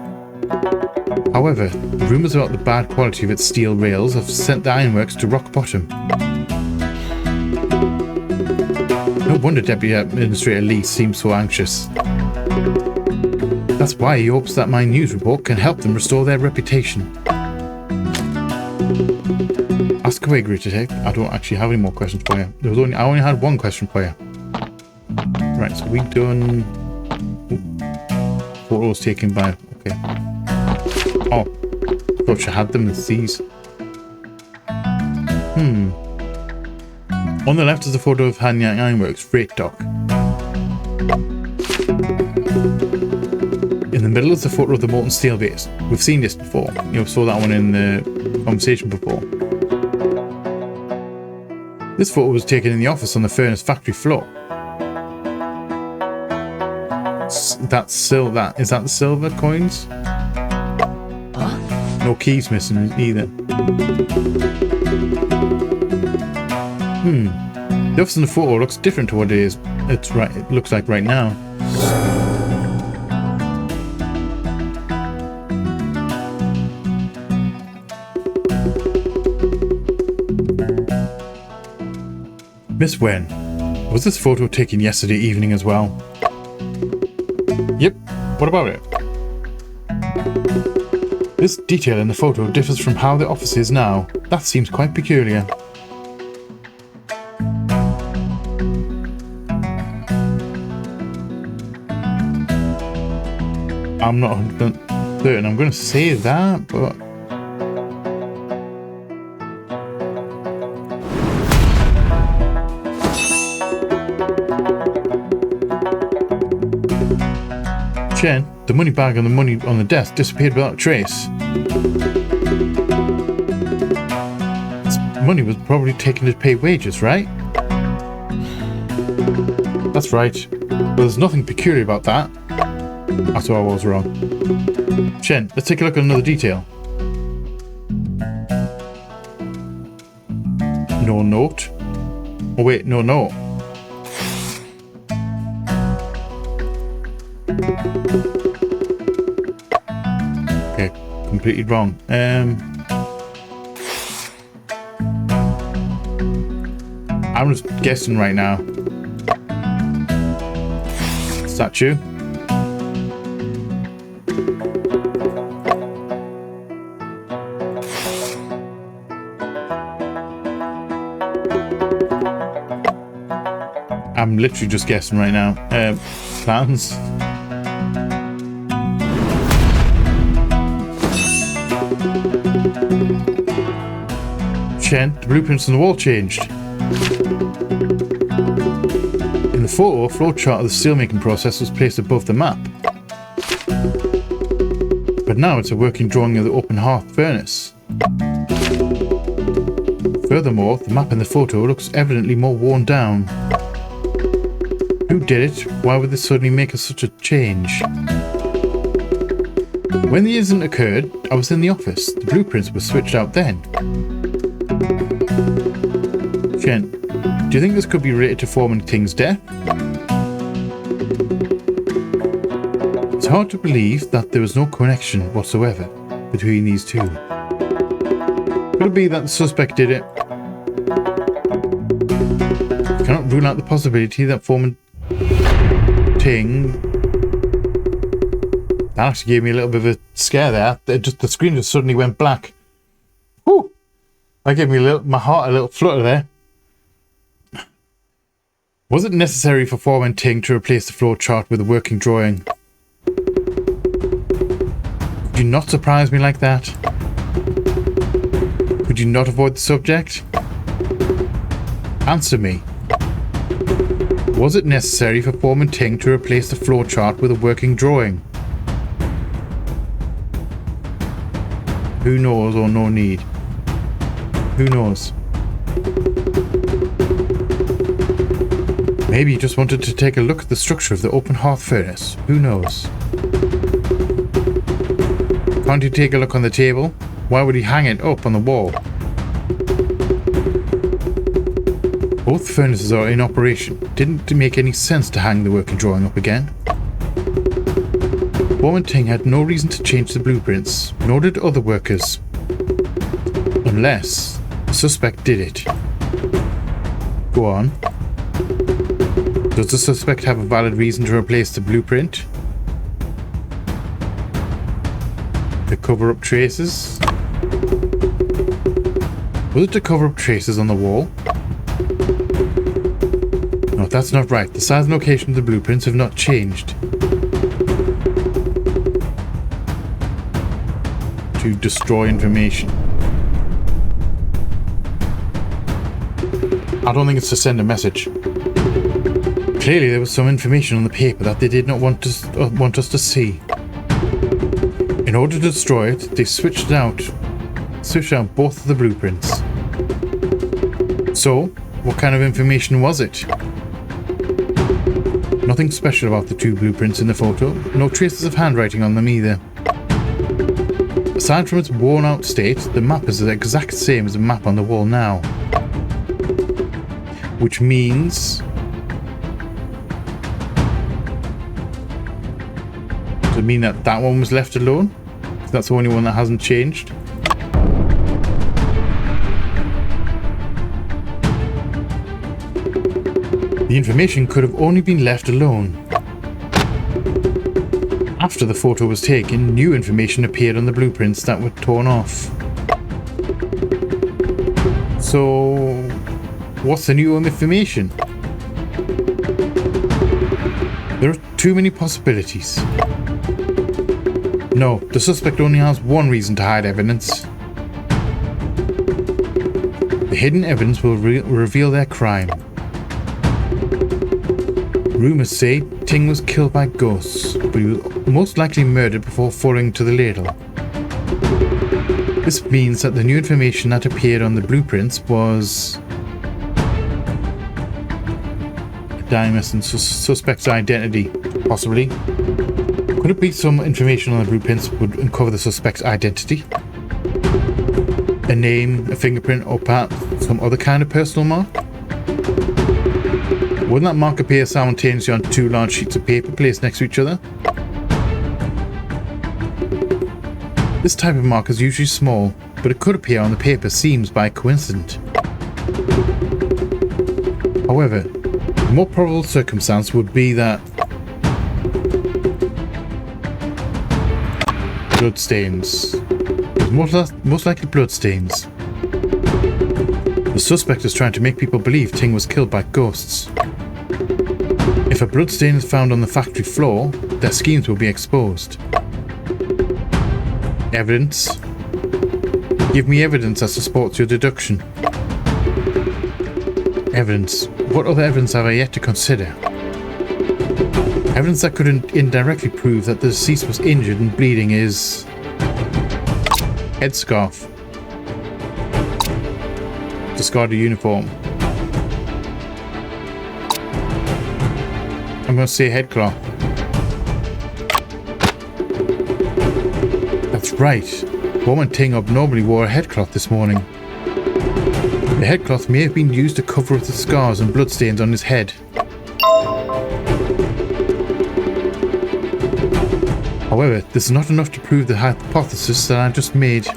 However, rumours about the bad quality of its steel rails have sent the ironworks to rock bottom. No wonder Deputy Administrator Lee seems so anxious. That's why he hopes that my news report can help them restore their reputation. Ask away, Great Detective. I don't actually have any more questions for you. I only had one question for you. Right, so we've done photos taken by. Okay. Oh, I thought you had them as these. On the left is a photo of Hanyang Ironworks freight dock. In the middle is a photo of the molten steel base. We've seen this before. Saw that one in the conversation before. This photo was taken in the office on the furnace factory floor. Is that the silver coins? No keys missing either. The office in the photo looks different to what it looks like right now. Miss Wen, was this photo taken yesterday evening as well? Yep, what about it? This detail in the photo differs from how the office is now. That seems quite peculiar. I'm not 100% certain. I'm going to say that, but... Chen, the money bag and the money on the desk disappeared without a trace. This money was probably taken to pay wages, right? That's right. But there's nothing peculiar about that. That's why I was wrong. Chen, let's take a look at another detail. No note. Oh wait, no note. Okay, completely wrong. I'm just guessing right now. Statue. I'm literally just guessing right now. Plans. Chen, the blueprints on the wall changed. In the photo, a flowchart of the steelmaking process was placed above the map. But now it's a working drawing of the open hearth furnace. Furthermore, the map in the photo looks evidently more worn down. Who did it? Why would this suddenly make such a change? When the incident occurred, I was in the office. The blueprints were switched out then. Chen, do you think this could be related to Foreman King's death? It's hard to believe that there was no connection whatsoever between these two. Could it be that the suspect did it? Cannot rule out the possibility that foreman Ting... That actually gave me a little bit of a scare there. The screen just suddenly went black. Whew! That gave me my heart a little flutter there. Was it necessary for foreman Ting to replace the flow chart with a working drawing? Could you not surprise me like that? Could you not avoid the subject? Answer me. Was it necessary for foreman Ting to replace the flow chart with a working drawing? Who knows, or no need? Who knows? Maybe he just wanted to take a look at the structure of the open hearth furnace. Who knows? Can't he take a look on the table? Why would he hang it up on the wall? Both furnaces are in operation. Didn't it make any sense to hang the working drawing up again? Foreman Ting had no reason to change the blueprints, nor did other workers. Unless the suspect did it. Go on. Does the suspect have a valid reason to replace the blueprint? To cover up traces? Was it to cover up traces on the wall? No, that's not right. The size and location of the blueprints have not changed. To destroy information. I don't think it's to send a message. Clearly there was some information on the paper that they did not want us to see. In order to destroy it, they switched out both of the blueprints. So, what kind of information was it? Nothing special about the two blueprints in the photo. No traces of handwriting on them either. Aside from its worn-out state, the map is the exact same as the map on the wall now. Which means... Does it mean that that one was left alone? That's the only one that hasn't changed. The information could have only been left alone. After the photo was taken, new information appeared on the blueprints that were torn off. So, what's the new information? There are too many possibilities. No, the suspect only has one reason to hide evidence. The hidden evidence will reveal their crime. Rumors say Ting was killed by ghosts, but he was most likely murdered before falling to the ladle. This means that the new information that appeared on the blueprints was a diamond and suspect's identity, possibly. Could it be some information on the blueprints would uncover the suspect's identity? A name, a fingerprint, or perhaps some other kind of personal mark? Wouldn't that mark appear simultaneously on two large sheets of paper placed next to each other? This type of mark is usually small, but it could appear on the paper seems by coincidence. However, the more probable circumstance would be that bloodstains. Most likely bloodstains. The suspect is trying to make people believe Ting was killed by ghosts. If a bloodstain is found on the factory floor, their schemes will be exposed. Evidence. Give me evidence that supports your deduction. Evidence. What other evidence have I yet to consider? Evidence that could indirectly prove that the deceased was injured and bleeding is... headscarf. Discarded uniform. I'm going to say headcloth. That's right. Foreman Ting abnormally wore a headcloth this morning. The headcloth may have been used to cover up the scars and bloodstains on his head. However, this is not enough to prove the hypothesis that I just made.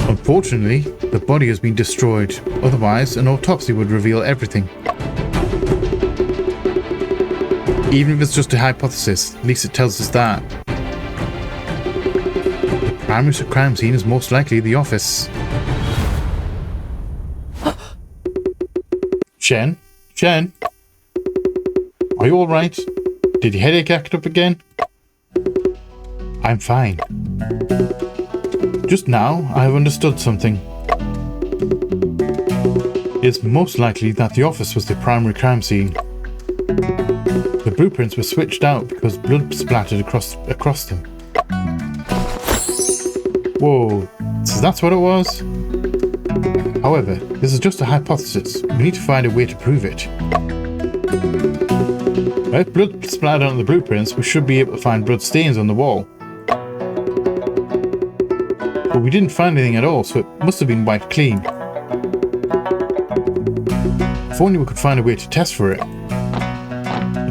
Unfortunately, the body has been destroyed. Otherwise, an autopsy would reveal everything. Even if it's just a hypothesis, at least it tells us that. The primary crime scene is most likely the office. Shen? Shen? Are you alright? Did your headache act up again? I'm fine. Just now, I have understood something. It's most likely that the office was the primary crime scene. The blueprints were switched out because blood splattered across them. Whoa, so that's what it was? However, this is just a hypothesis. We need to find a way to prove it. If blood splattered onto the blueprints, we should be able to find blood stains on the wall. But we didn't find anything at all, so it must have been wiped clean. If only we could find a way to test for it.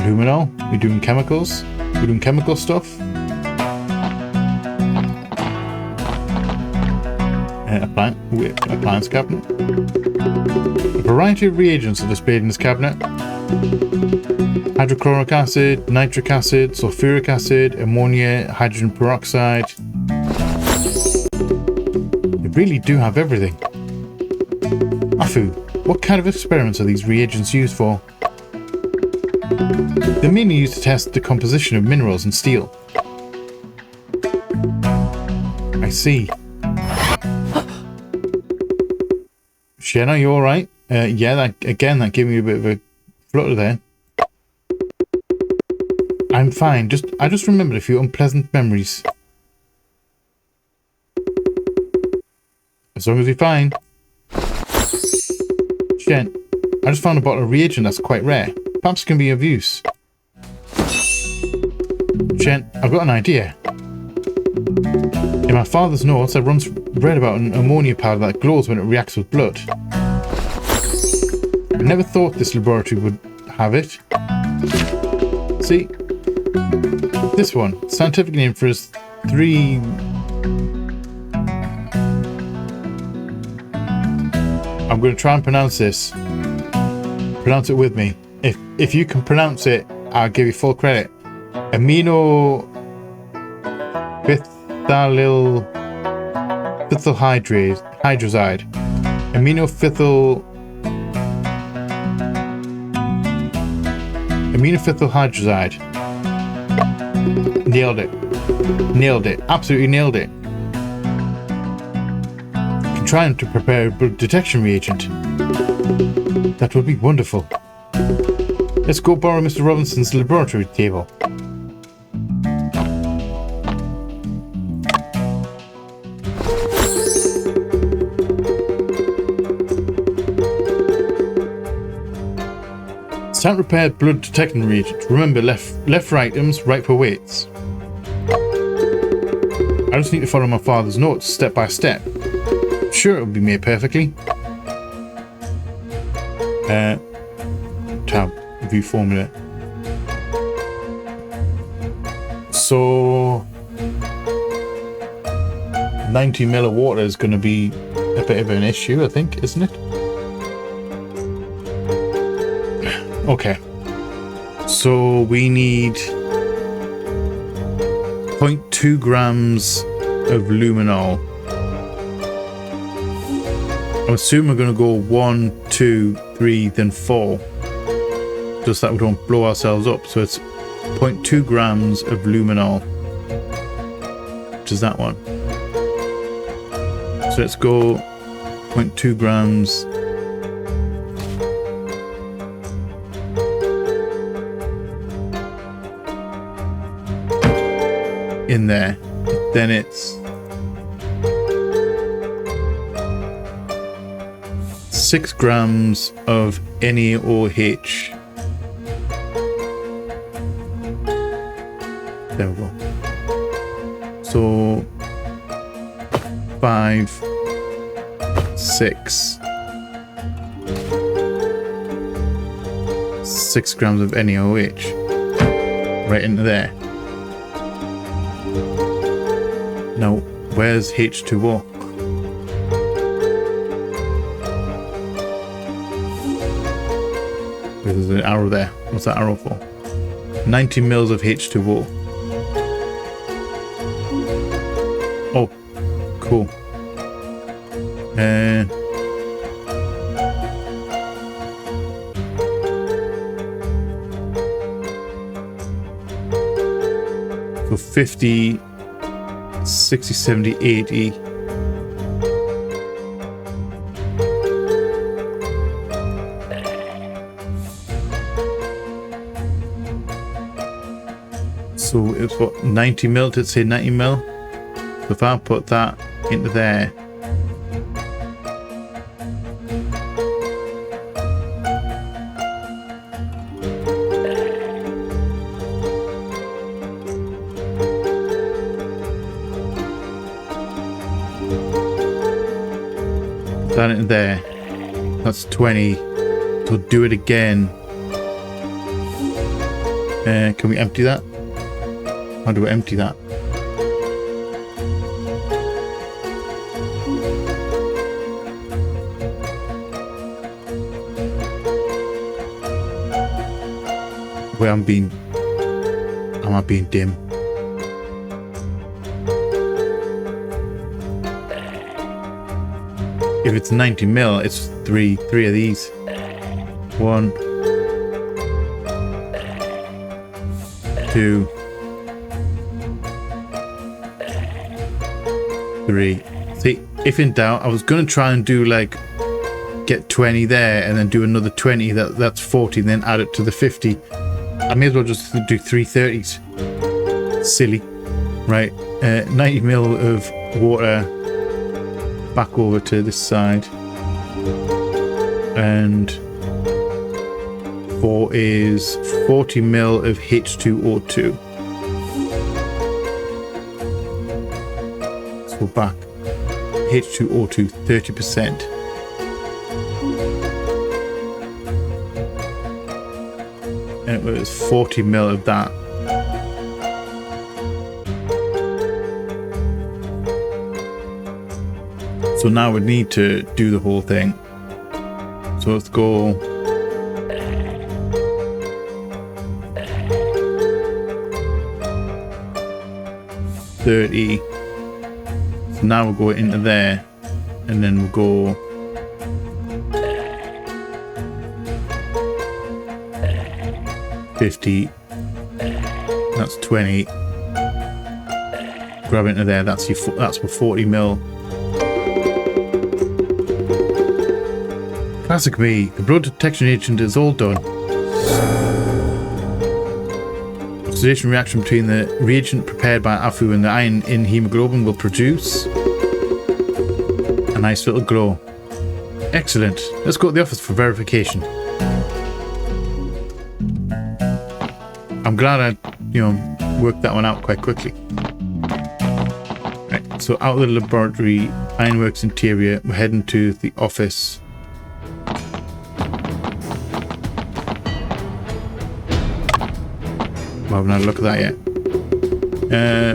Luminol? We're doing chemicals? We're doing chemical stuff? Appliance cabinet. A variety of reagents are displayed in this cabinet. Hydrochloric acid, nitric acid, sulfuric acid, ammonia, hydrogen peroxide. They really do have everything. Afu, what kind of experiments are these reagents used for? They're mainly used to test the composition of minerals and steel. I see. Shen, are you alright? Yeah, that gave me a bit of a flutter there. I'm fine. I just remembered a few unpleasant memories. As long as you're fine. Shen, I just found a bottle of reagent that's quite rare. Perhaps it can be of use. Shen, I've got an idea. In my father's notes, I once read about an ammonia powder that glows when it reacts with blood. I never thought this laboratory would have it. See? This one, scientific name for is 3... I'm going to try and pronounce this. Pronounce it with me. If you can pronounce it, I'll give you full credit. Amino phthalate hydroside. Aminophytyl hydroside. Nailed it. Nailed it. Absolutely nailed it. You can try to prepare a blood detection reagent. That would be wonderful. Let's go borrow Mr. Robinson's laboratory table. It's time to prepare blood detection reagent. Remember, left for items, right for weights. I just need to follow my father's notes step by step. Sure, it will be made perfectly. Tab, view formula. So 90 ml of water is going to be a bit of an issue, I think, isn't it? Okay, so we need 0.2 grams of luminol. I assume we're going to go 1, 2, 3, then 4. Just that we don't blow ourselves up. So it's 0.2 grams of luminol, which is that one. So let's go 0.2 grams. In there, then it's 6 grams of NaOH. There we go. So 5, 6 grams of NaOH right into there. Now, where's H2O? There's an arrow there. What's that arrow for? 90 mils of H2O. Oh, cool. So 50, 60, 70, 80. So it's what, 90 mil, let's say 90 mil. So if I put that into there, that into there, that's 20. So do it again. Can we empty that? How do I empty that? Where am I being dim? If it's 90 mil, it's three of these. 1, 2, 3. See, if in doubt, I was gonna try and do like get 20 there and then do another 20. That's 40, and then add it to the 50. I may as well just do 3 30s. Silly, right? 90 mil of water back over to this side, and 4 is 40 mil of H2O2. So back H2O2 30%. And it was 40 mil of that. So now we need to do the whole thing. So let's go. $30. So now we'll go into there, and then we'll go. $50. That's 20. Grab into there. That's for 40 mil. Classic me. The blood detection agent is all done. Oxidation reaction between the reagent prepared by Afu and the iron in hemoglobin will produce a nice little glow. Excellent. Let's go to the office for verification. I'm glad I, worked that one out quite quickly. Right, so out of the laboratory, Ironworks interior, we're heading to the office. I haven't had a look at that yet.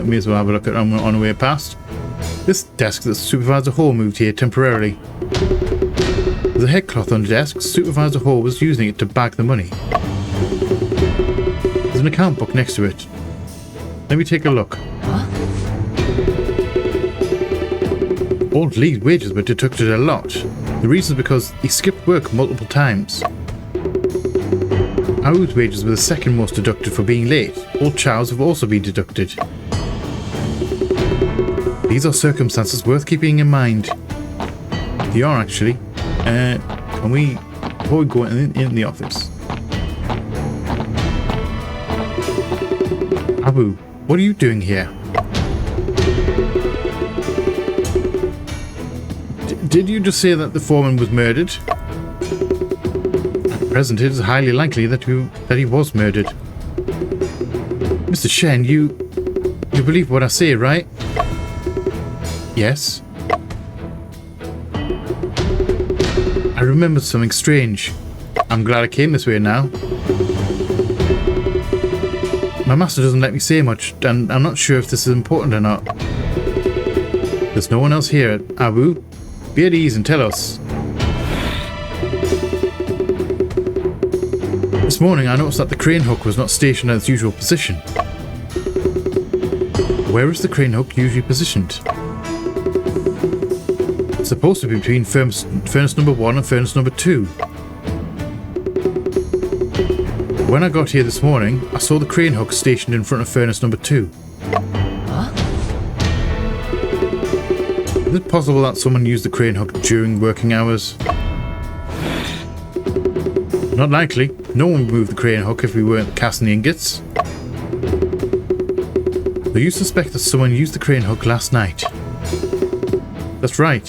May as well have a look at it on the way past. This desk that Supervisor Hall moved here temporarily. There's a headcloth on the desk. Supervisor Hall was using it to bag the money. There's an account book next to it. Let me take a look. Huh? Old Lee's wages were deducted a lot. The reason is because he skipped work multiple times. Ao's wages were the second most deducted for being late. Old Chow's have also been deducted. These are circumstances worth keeping in mind. They are actually. Can we, before we go in the office? Abu, what are you doing here? Did you just say that the foreman was murdered? At present, it is highly likely that he was murdered. Mr. Shen, you believe what I say, right? Yes. I remembered something strange. I'm glad I came this way now. My master doesn't let me say much, and I'm not sure if this is important or not. There's no one else here, Abu. Be at ease and tell us. This morning I noticed that the crane hook was not stationed at its usual position. Where is the crane hook usually positioned? It's supposed to be between furnace number 1 and furnace number 2. When I got here this morning, I saw the crane hook stationed in front of furnace number 2. Huh? Is it possible that someone used the crane hook during working hours? Not likely. No one would move the crane hook if we weren't casting the ingots. So you suspect that someone used the crane hook last night? That's right.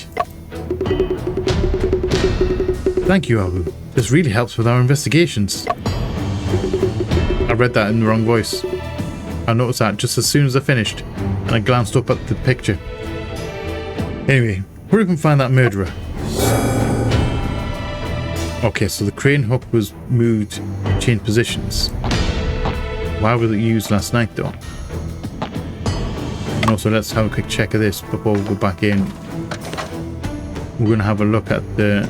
Thank you, Abu. This really helps with our investigations. I read that in the wrong voice. I noticed that just as soon as I finished, and I glanced up at the picture. Anyway, hurry up and find that murderer. Okay, so the crane hook was moved, changed positions. Why was it used last night though? And also let's have a quick check of this before we go back in. We're going to have a look at the...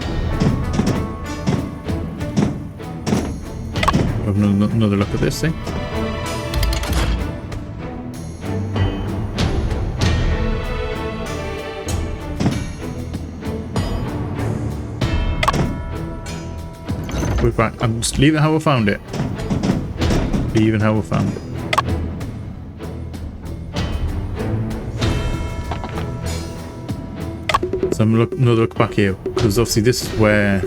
Have another look at this thing. We're back. I'm just leaving how we found it. Leaving how we found it. So I'm another look back here because obviously this is where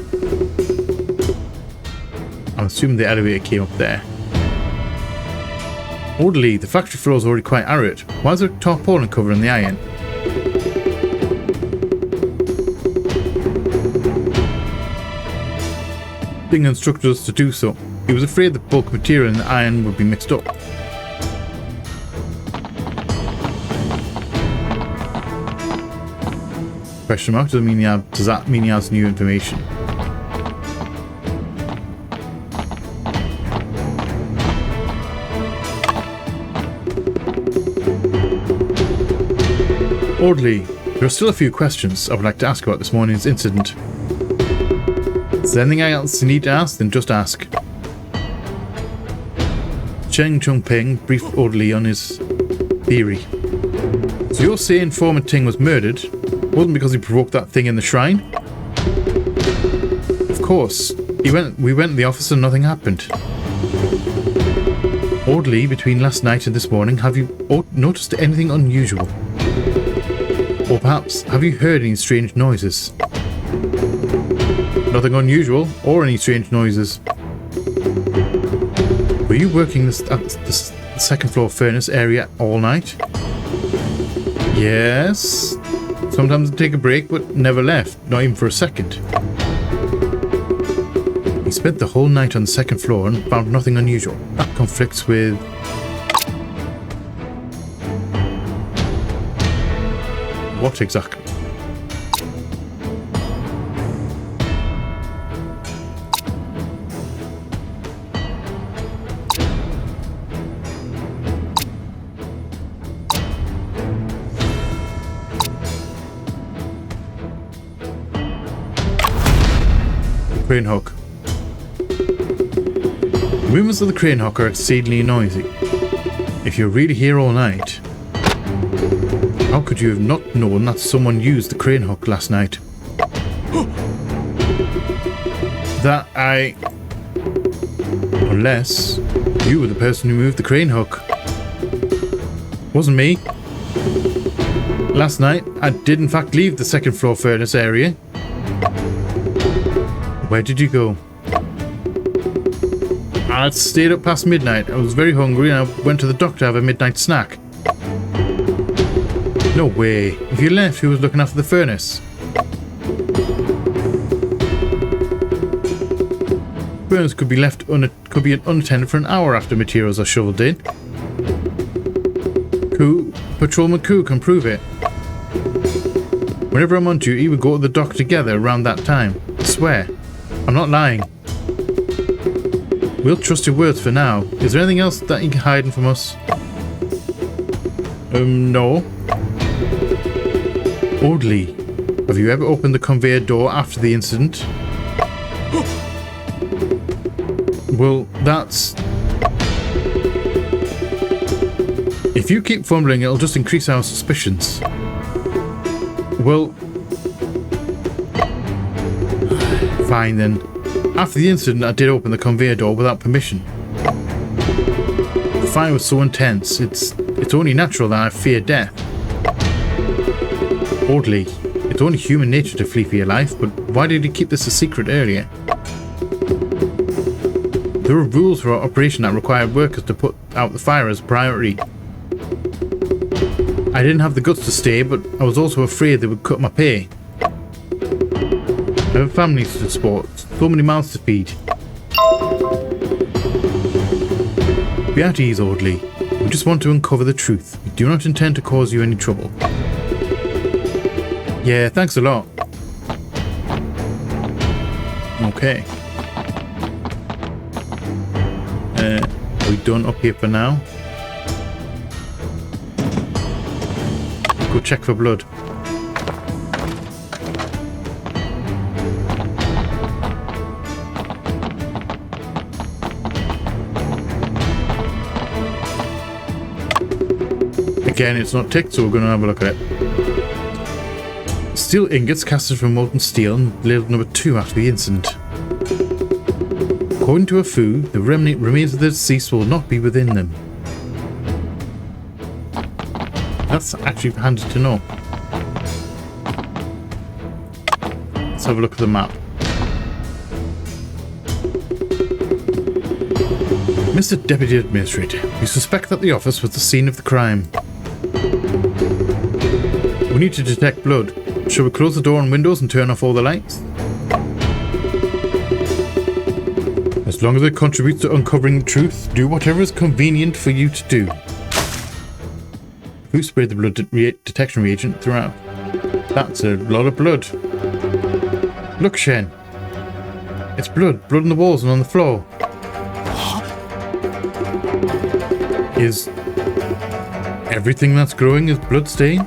I'm assuming the elevator came up there. Oddly, the factory floor is already quite arid. Why is there a tarpaulin covering the iron? Ding instructed us to do so. He was afraid the bulk material in the iron would be mixed up. Question mark? Does that mean he has new information? Oddly, there are still a few questions I would like to ask about this morning's incident. Is there anything else you need to ask? Then just ask. Cheng Chung Ping briefed Oddly on his theory. So you're saying Foreman Ting was murdered wasn't because he provoked that thing in the shrine? Of course. We went to the office and nothing happened. Oddly, between last night and this morning, have you noticed anything unusual? Or perhaps, have you heard any strange noises? Nothing unusual, or any strange noises. Were you working at the second floor furnace area all night? Yes. Sometimes I'd take a break, but never left, not even for a second. He spent the whole night on the second floor and found nothing unusual. That conflicts with... what exactly? Crane hook. The movements of the crane hook are exceedingly noisy. If you're really here all night, how could you have not known that someone used the crane hook last night? Unless you were the person who moved the crane hook. Wasn't me. Last night, I did in fact leave the second floor furnace area. Where did you go? I stayed up past midnight. I was very hungry and I went to the doctor to have a midnight snack. No way. If you left, who was looking after the furnace? Furnace could be left unattended for an hour after materials are shoveled in. Patrolman Koo can prove it. Whenever I'm on duty, we go to the dock together around that time. I swear. I'm not lying. We'll trust your words for now. Is there anything else that you're hiding from us? No. Oddly, have you ever opened the conveyor door after the incident? Well, that's... If you keep fumbling, it'll just increase our suspicions. Well... Fine then. After the incident, I did open the conveyor door without permission. The fire was so intense, it's only natural that I fear death. Oddly, it's only human nature to flee for your life, but why did he keep this a secret earlier? There were rules for our operation that required workers to put out the fire as a priority. I didn't have the guts to stay, but I was also afraid they would cut my pay. I have a family to support, so many mouths to feed. Be at ease, Audley. We just want to uncover the truth. We do not intend to cause you any trouble. Yeah, thanks a lot. Okay. Are we done up here for now? Go check for blood. Again, it's not ticked, so we're going to have a look at it. Steel ingots casted from molten steel and labeled number 2 after the incident. According to a Fu, the remains of the deceased will not be within them. That's actually handy to know. Let's have a look at the map. Mr. Deputy Administrator, we suspect that the office was the scene of the crime. We need to detect blood. Shall we close the door and windows and turn off all the lights? As long as it contributes to uncovering the truth, do whatever is convenient for you to do. Who sprayed the blood detection reagent throughout? That's a lot of blood. Look, Shen. It's blood. Blood on the walls and on the floor. Is everything that's growing is blood stain?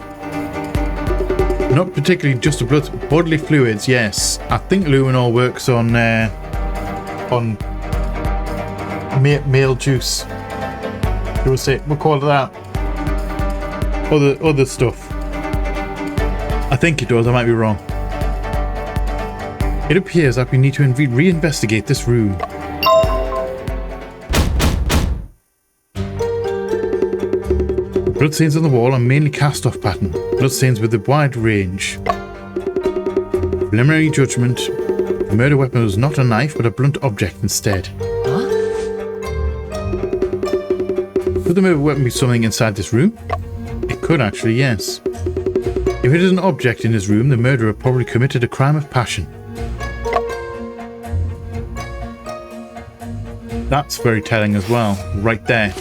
Not particularly just a blood, bodily fluids, yes. I think luminol works on male juice. We'll call it that. Other stuff. I think it does, I might be wrong. It appears that we need to reinvestigate this room. Bloodstains on the wall are mainly cast-off pattern. Bloodstains with a wide range. Preliminary judgment. The murder weapon was not a knife, but a blunt object instead. Huh? Could the murder weapon be something inside this room? It could actually, yes. If it is an object in his room, the murderer probably committed a crime of passion. That's very telling as well, right there.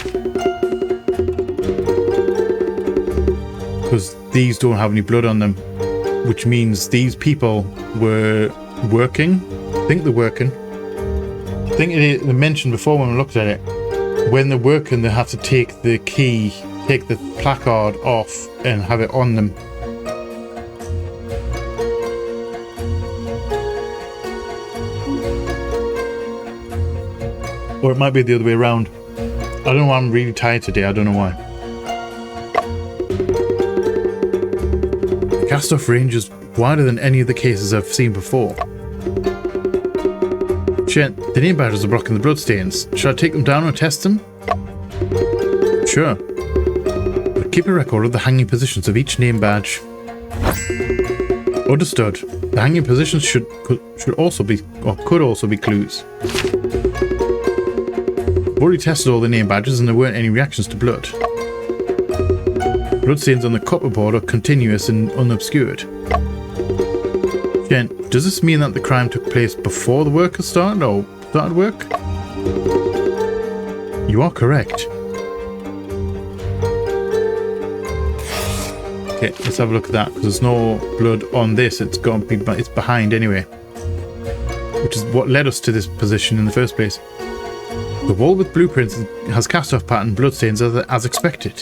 Because these don't have any blood on them, which means these people were working. I think they're working. I think they mentioned before when we looked at it, when they're working, they have to take the key, take the placard off and have it on them. Or it might be the other way around. I don't know why I'm really tired today, I don't know why. The cast-off range is wider than any of the cases I've seen before. Shit, the name badges are blocking the bloodstains. Should I take them down and test them? Sure. But keep a record of the hanging positions of each name badge. Understood. The hanging positions could also be clues. I've already tested all the name badges and there weren't any reactions to blood. Bloodstains on the copper board are continuous and unobscured. Jen, does this mean that the crime took place before the workers started or started work? You are correct. Okay, let's have a look at that because there's no blood on this. It's behind anyway, which is what led us to this position in the first place. The wall with blueprints has cast-off pattern bloodstains as expected.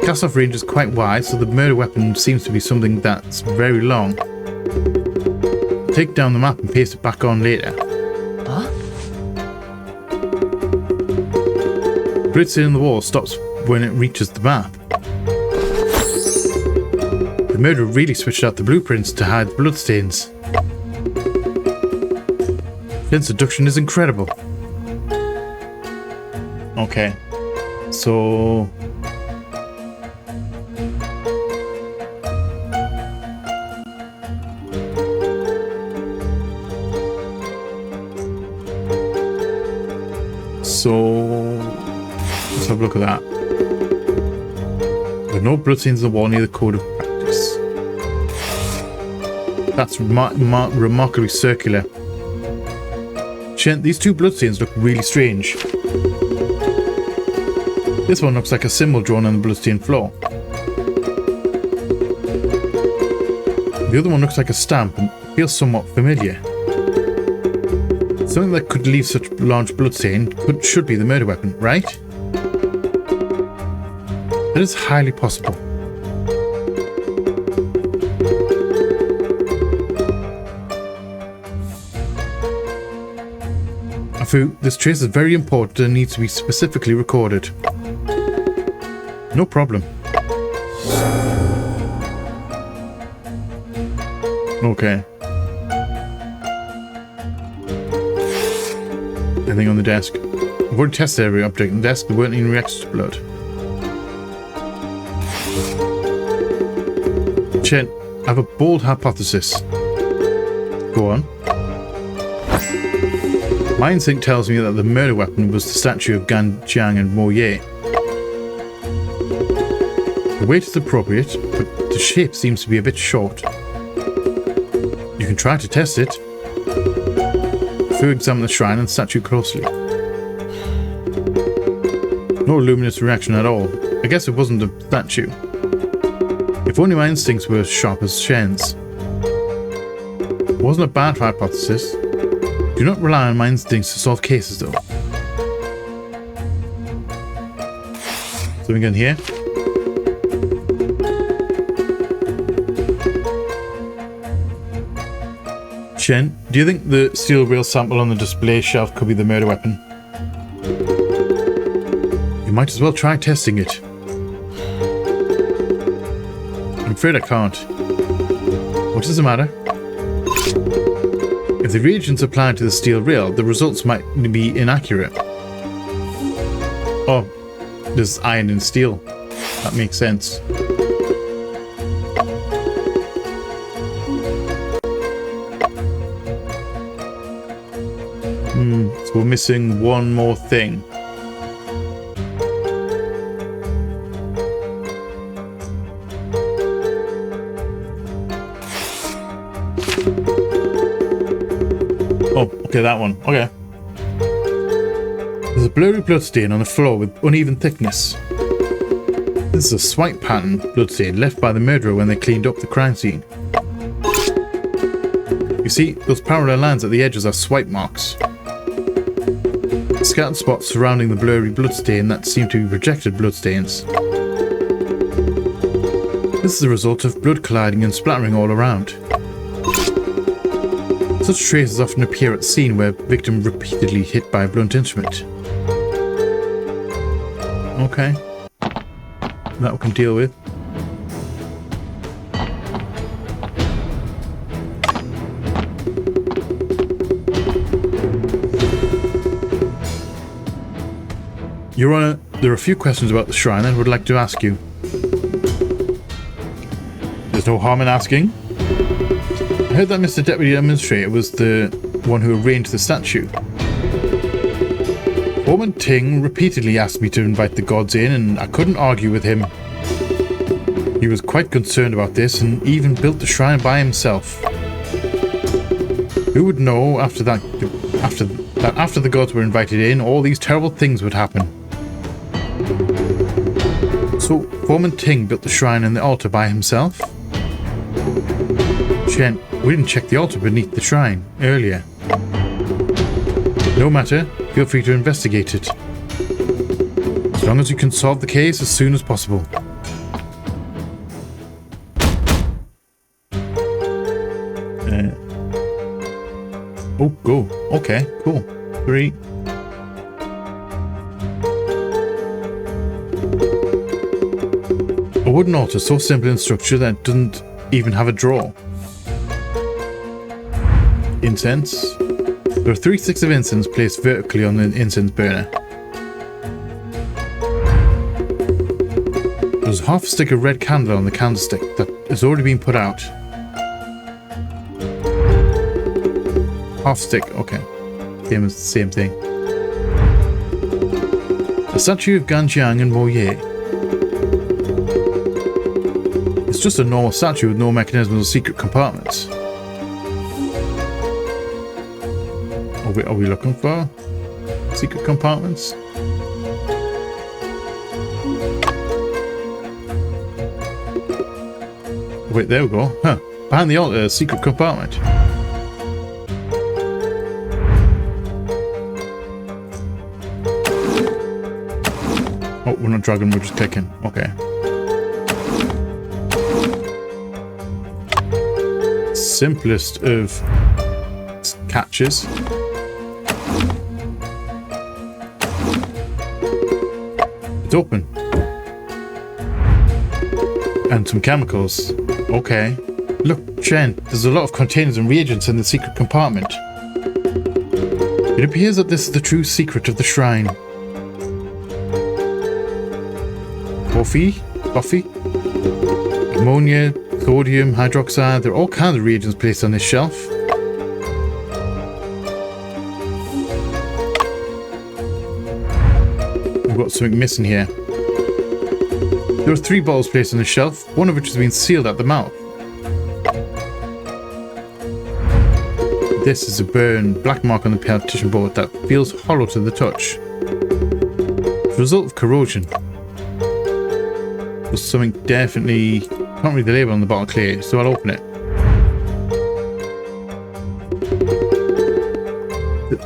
Cast-off range is quite wide, so the murder weapon seems to be something that's very long. Take down the map and paste it back on later. Huh? bloodstain in the wall stops when it reaches the map. The murderer really switched out the blueprints to hide the bloodstains. Shen's deduction is incredible. Okay. So... let's have a look at that. There are no bloodstains on the wall near the code of practice. That's remarkably circular. Shen, these two bloodstains look really strange. This one looks like a symbol drawn on the bloodstained floor. The other one looks like a stamp and feels somewhat familiar. Something that could leave such large bloodstain should be the murder weapon, right? That is highly possible. Afu, this trace is very important and needs to be specifically recorded. No problem. Okay. Anything on the desk? I've already tested every object on the desk. There weren't any reactions to blood. Chen, I have a bold hypothesis. Go on. My instinct tells me that the murder weapon was the statue of Gan Jiang and Mo Ye. The weight is appropriate, but the shape seems to be a bit short. You can try to test it. Fu examine the shrine and statue closely. No luminous reaction at all. I guess it wasn't a statue. If only my instincts were as sharp as Shen's. It wasn't a bad hypothesis. Do not rely on my instincts to solve cases though. Something in here? Shen, do you think the steel rail sample on the display shelf could be the murder weapon? You might as well try testing it. I'm afraid I can't. What does it matter? If the reagents applied to the steel rail, the results might be inaccurate. Oh, there's iron and steel. That makes sense. So we're missing one more thing. Oh, okay, that one. Okay. There's a blurry bloodstain on the floor with uneven thickness. This is a swipe pattern bloodstain left by the murderer when they cleaned up the crime scene. You see, those parallel lines at the edges are swipe marks. Scattered spots surrounding the blurry bloodstain that seem to be projected bloodstains. This is the result of blood colliding and splattering all around. Such traces often appear at the scene where victim repeatedly hit by a blunt instrument. Okay. That we can deal with. Your Honor, there are a few questions about the shrine I would like to ask you. There's no harm in asking. I heard that Mr. Deputy Administrator was the one who arranged the statue. Foreman Ting repeatedly asked me to invite the gods in, and I couldn't argue with him. He was quite concerned about this and even built the shrine by himself. Who would know after the gods were invited in, all these terrible things would happen? So, Foreman Ting built the shrine and the altar by himself? Shen, we didn't check the altar beneath the shrine earlier. No matter, feel free to investigate it. As long as you can solve the case as soon as possible. Oh, go. Okay, cool. 3. wooden altar so simple in structure that it doesn't even have a drawer. Incense. There are 3 sticks of incense placed vertically on the incense burner. There's half a stick of red candle on the candlestick that has already been put out. Half stick, okay. Same thing. A statue of Ganjiang and Mo Ye. It's just a normal statue with no mechanisms or secret compartments. Are we looking for secret compartments? Wait, there we go. Huh. Behind the altar, a secret compartment. Oh, we're not dragging, we're just clicking. Okay. Simplest of catches. It's open. And some chemicals. Okay. Look, Chen, there's a lot of containers and reagents in the secret compartment. It appears that this is the true secret of the shrine. Coffee, ammonia, sodium, hydroxide. There are all kinds of reagents placed on this shelf. We've got something missing here. There are 3 bottles placed on the shelf, one of which has been sealed at the mouth. This is a burned black mark on the partition board that feels hollow to the touch. As a result of corrosion. There's something definitely... Can't read the label on the bottle clearly, so I'll open it.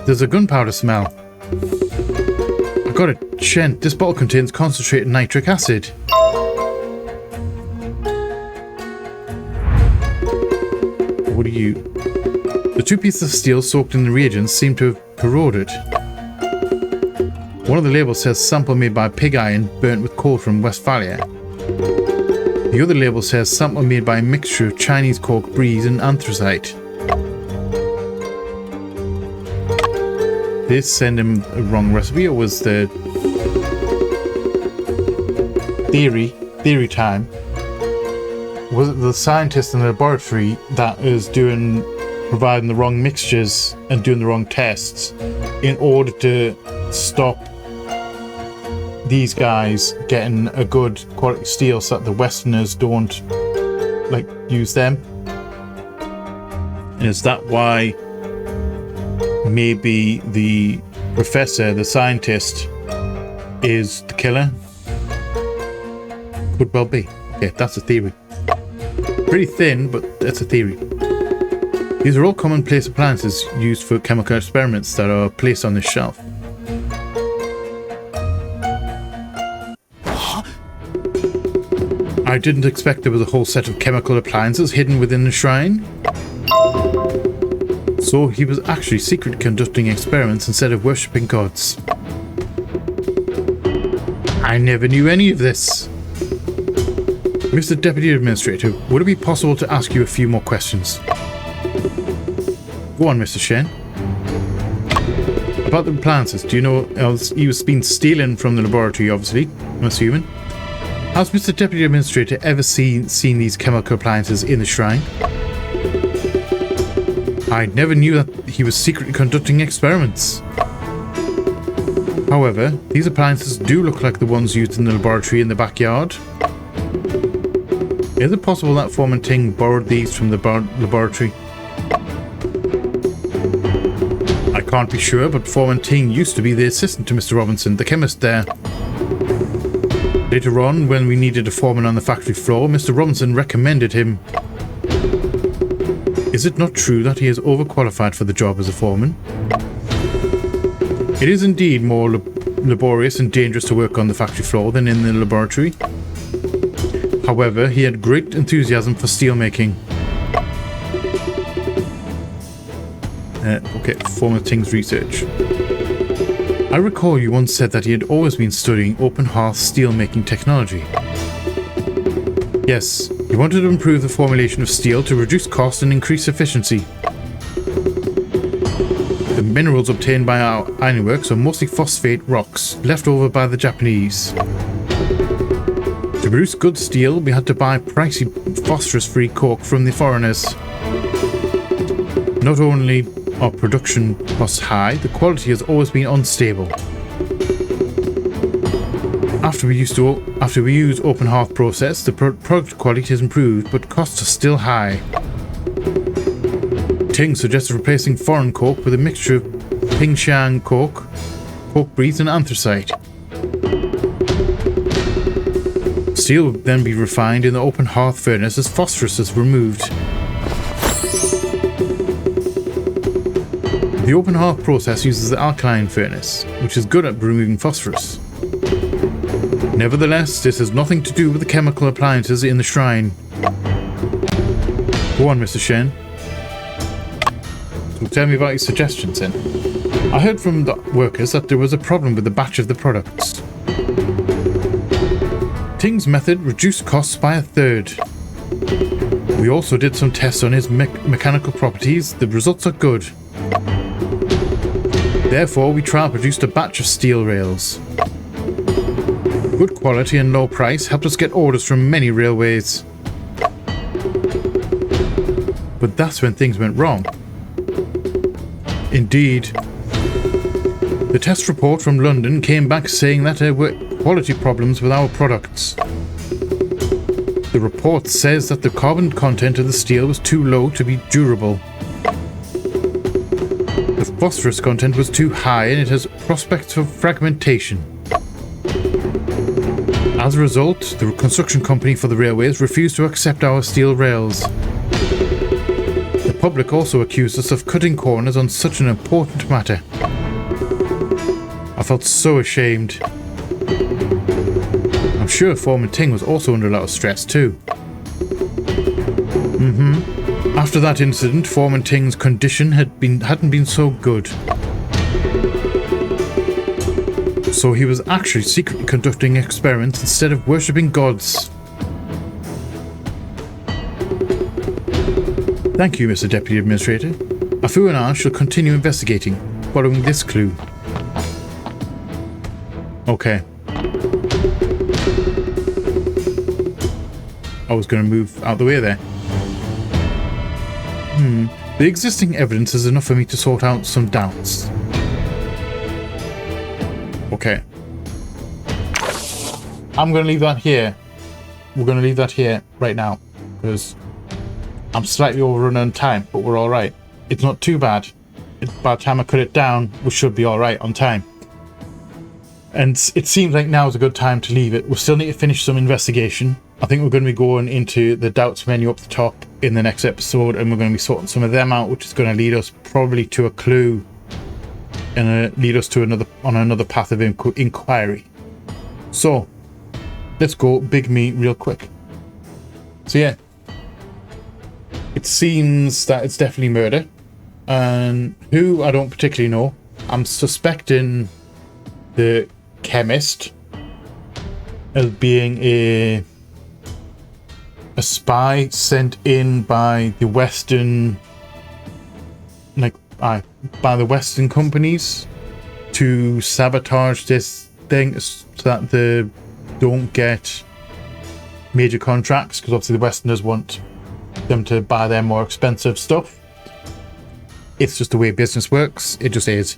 There's a gunpowder smell. I got it. Shen, this bottle contains concentrated nitric acid. What are you... The 2 pieces of steel soaked in the reagents seem to have corroded. One of the labels says sample made by pig iron burnt with coal from Westphalia. The other label says sample made by a mixture of Chinese cork, breeze and anthracite. Did they send him a wrong recipe, or was the theory time? Was it the scientist in the laboratory that is providing the wrong mixtures and doing the wrong tests in order to stop these guys getting a good quality steel so that the Westerners don't use them? And is that why maybe the professor, the scientist, is the killer? Could well be. Okay, that's a theory. Pretty thin, but that's a theory. These are all commonplace appliances used for chemical experiments that are placed on this shelf. I didn't expect there was a whole set of chemical appliances hidden within the shrine. So he was actually secretly conducting experiments instead of worshipping gods. I never knew any of this. Mr. Deputy Administrator, would it be possible to ask you a few more questions? Go on, Mr. Shen. About the appliances, do you know he was been stealing from the laboratory, obviously, I'm assuming. Has Mr. Deputy Administrator ever seen these chemical appliances in the shrine? I never knew that he was secretly conducting experiments. However, these appliances do look like the ones used in the laboratory in the backyard. Is it possible that Foreman Ting borrowed these from the laboratory? I can't be sure, but Foreman Ting used to be the assistant to Mr. Robinson, the chemist there. Later on, when we needed a foreman on the factory floor, Mr. Robinson recommended him. Is it not true that he is overqualified for the job as a foreman? It is indeed more laborious and dangerous to work on the factory floor than in the laboratory. However, he had great enthusiasm for steelmaking. Okay, Foreman Ting's research. I recall you once said that he had always been studying open hearth steelmaking technology. Yes, he wanted to improve the formulation of steel to reduce cost and increase efficiency. The minerals obtained by our ironworks are mostly phosphate rocks left over by the Japanese. To produce good steel, we had to buy pricey phosphorus-free coke from the foreigners. Not only are production costs high, the quality has always been unstable. After we use open hearth process, the product quality has improved, but costs are still high. Ting suggested replacing foreign coke with a mixture of Pingshan coke, coke breeze, and anthracite. Steel would then be refined in the open hearth furnace as phosphorus is removed. The open hearth process uses the alkaline furnace, which is good at removing phosphorus. Nevertheless, this has nothing to do with the chemical appliances in the shrine. Go on, Mr. Shen. So tell me about your suggestions then. I heard from the workers that there was a problem with the batch of the products. Ting's method reduced costs by a third. We also did some tests on his mechanical properties. The results are good. Therefore, we trial-produced a batch of steel rails. Good quality and low price helped us get orders from many railways. But that's when things went wrong. Indeed, the test report from London came back saying that there were quality problems with our products. The report says that the carbon content of the steel was too low to be durable. The phosphorus content was too high and it has prospects for fragmentation. As a result, the construction company for the railways refused to accept our steel rails. The public also accused us of cutting corners on such an important matter. I felt so ashamed. I'm sure Foreman Ting was also under a lot of stress too. After that incident, Foreman Ting's condition hadn't been so good. So he was actually secretly conducting experiments instead of worshipping gods. Thank you, Mr. Deputy Administrator. Afu and I shall continue investigating, following this clue. Okay. I was going to move out the way there. The existing evidence is enough for me to sort out some doubts. Okay. I'm going to leave that here. We're going to leave that here right now, because I'm slightly overrun on time, but we're alright. It's not too bad. By the time I cut it down, we should be alright on time. And it seems like now is a good time to leave it. We still need to finish some investigation. I think we're going to be going into the doubts menu up the top in the next episode, and we're going to be sorting some of them out, which is going to lead us probably to a clue and lead us to another path of inquiry. So let's go big me real quick. So yeah, it seems that it's definitely murder, and who I don't particularly know. I'm suspecting the chemist as being a spy sent in by the Western, by the Western companies to sabotage this thing so that they don't get major contracts, because obviously the Westerners want them to buy their more expensive stuff. It's just the way business works. It just is.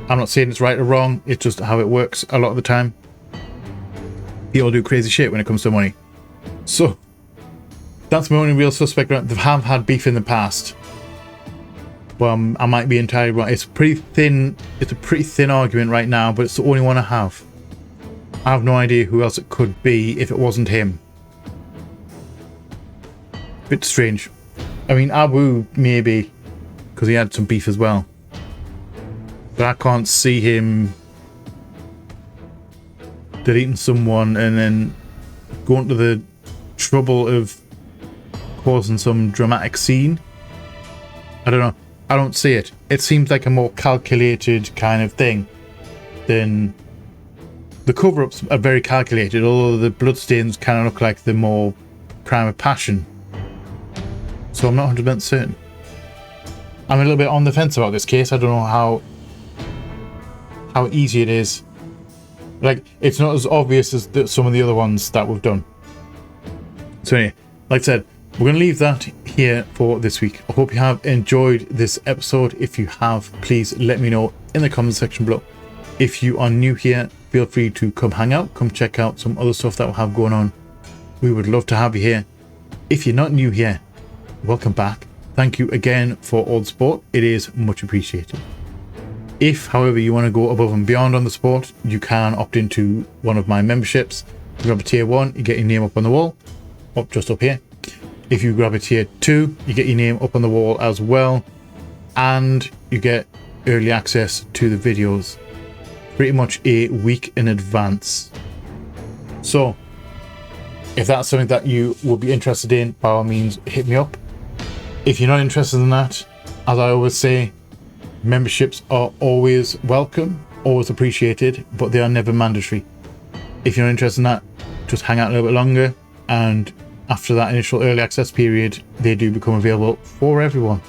I'm not saying it's right or wrong. It's just how it works a lot of the time. People do crazy shit when it comes to money. So that's my only real suspect. They have had beef in the past. Well, I might be entirely wrong. It's pretty thin. It's a pretty thin argument right now, but it's the only one I have. I have no idea who else it could be if it wasn't him. Bit strange. I mean, Abu maybe, because he had some beef as well. But I can't see him deleting someone and then going to the trouble of causing some dramatic scene. I don't know. I don't see it. It seems like a more calculated kind of thing than... The cover-ups are very calculated, although the bloodstains kind of look like the more crime of passion. So I'm not 100% certain. I'm a little bit on the fence about this case. I don't know how easy it is. Like, it's not as obvious as some of the other ones that we've done. So anyway, like I said, we're going to leave that here for this week. I hope you have enjoyed this episode. If you have, please let me know in the comment section below. If you are new here, feel free to come hang out, come check out some other stuff that we have going on. We would love to have you here. If you're not new here, welcome back. Thank you again for all the support. It is much appreciated. If, however, you want to go above and beyond on the support, you can opt into one of my memberships. You grab a tier 1, you get your name up on the wall, just up here. If you grab a tier 2, you get your name up on the wall as well, and you get early access to the videos pretty much a week in advance. So if that's something that you would be interested in, by all means hit me up. If you're not interested in that, as I always say, memberships are always welcome, always appreciated, but they are never mandatory. If you're not interested in that, just hang out a little bit longer, and after that initial early access period, they do become available for everyone.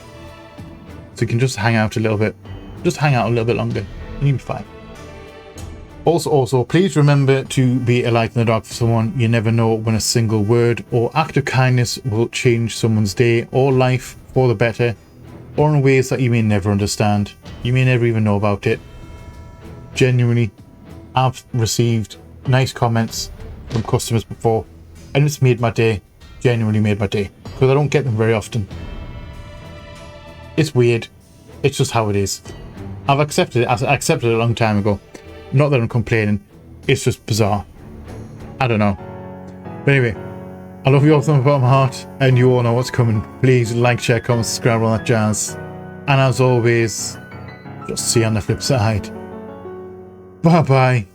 So you can just hang out a little bit, longer, and you'll be fine. Also, please remember to be a light in the dark for someone. You never know when a single word or act of kindness will change someone's day or life for the better, or in ways that you may never understand. You may never even know about it. Genuinely, I've received nice comments from customers before, and it's made my day. Genuinely made my day, because I don't get them very often. It's weird. It's just how it is. I've accepted it. I accepted it a long time ago. Not that I'm complaining, it's just bizarre. I don't know. But anyway, I love you all from the bottom of my heart, and you all know what's coming. Please like, share, comment, subscribe, all that jazz. And as always, just see you on the flip side. Bye bye.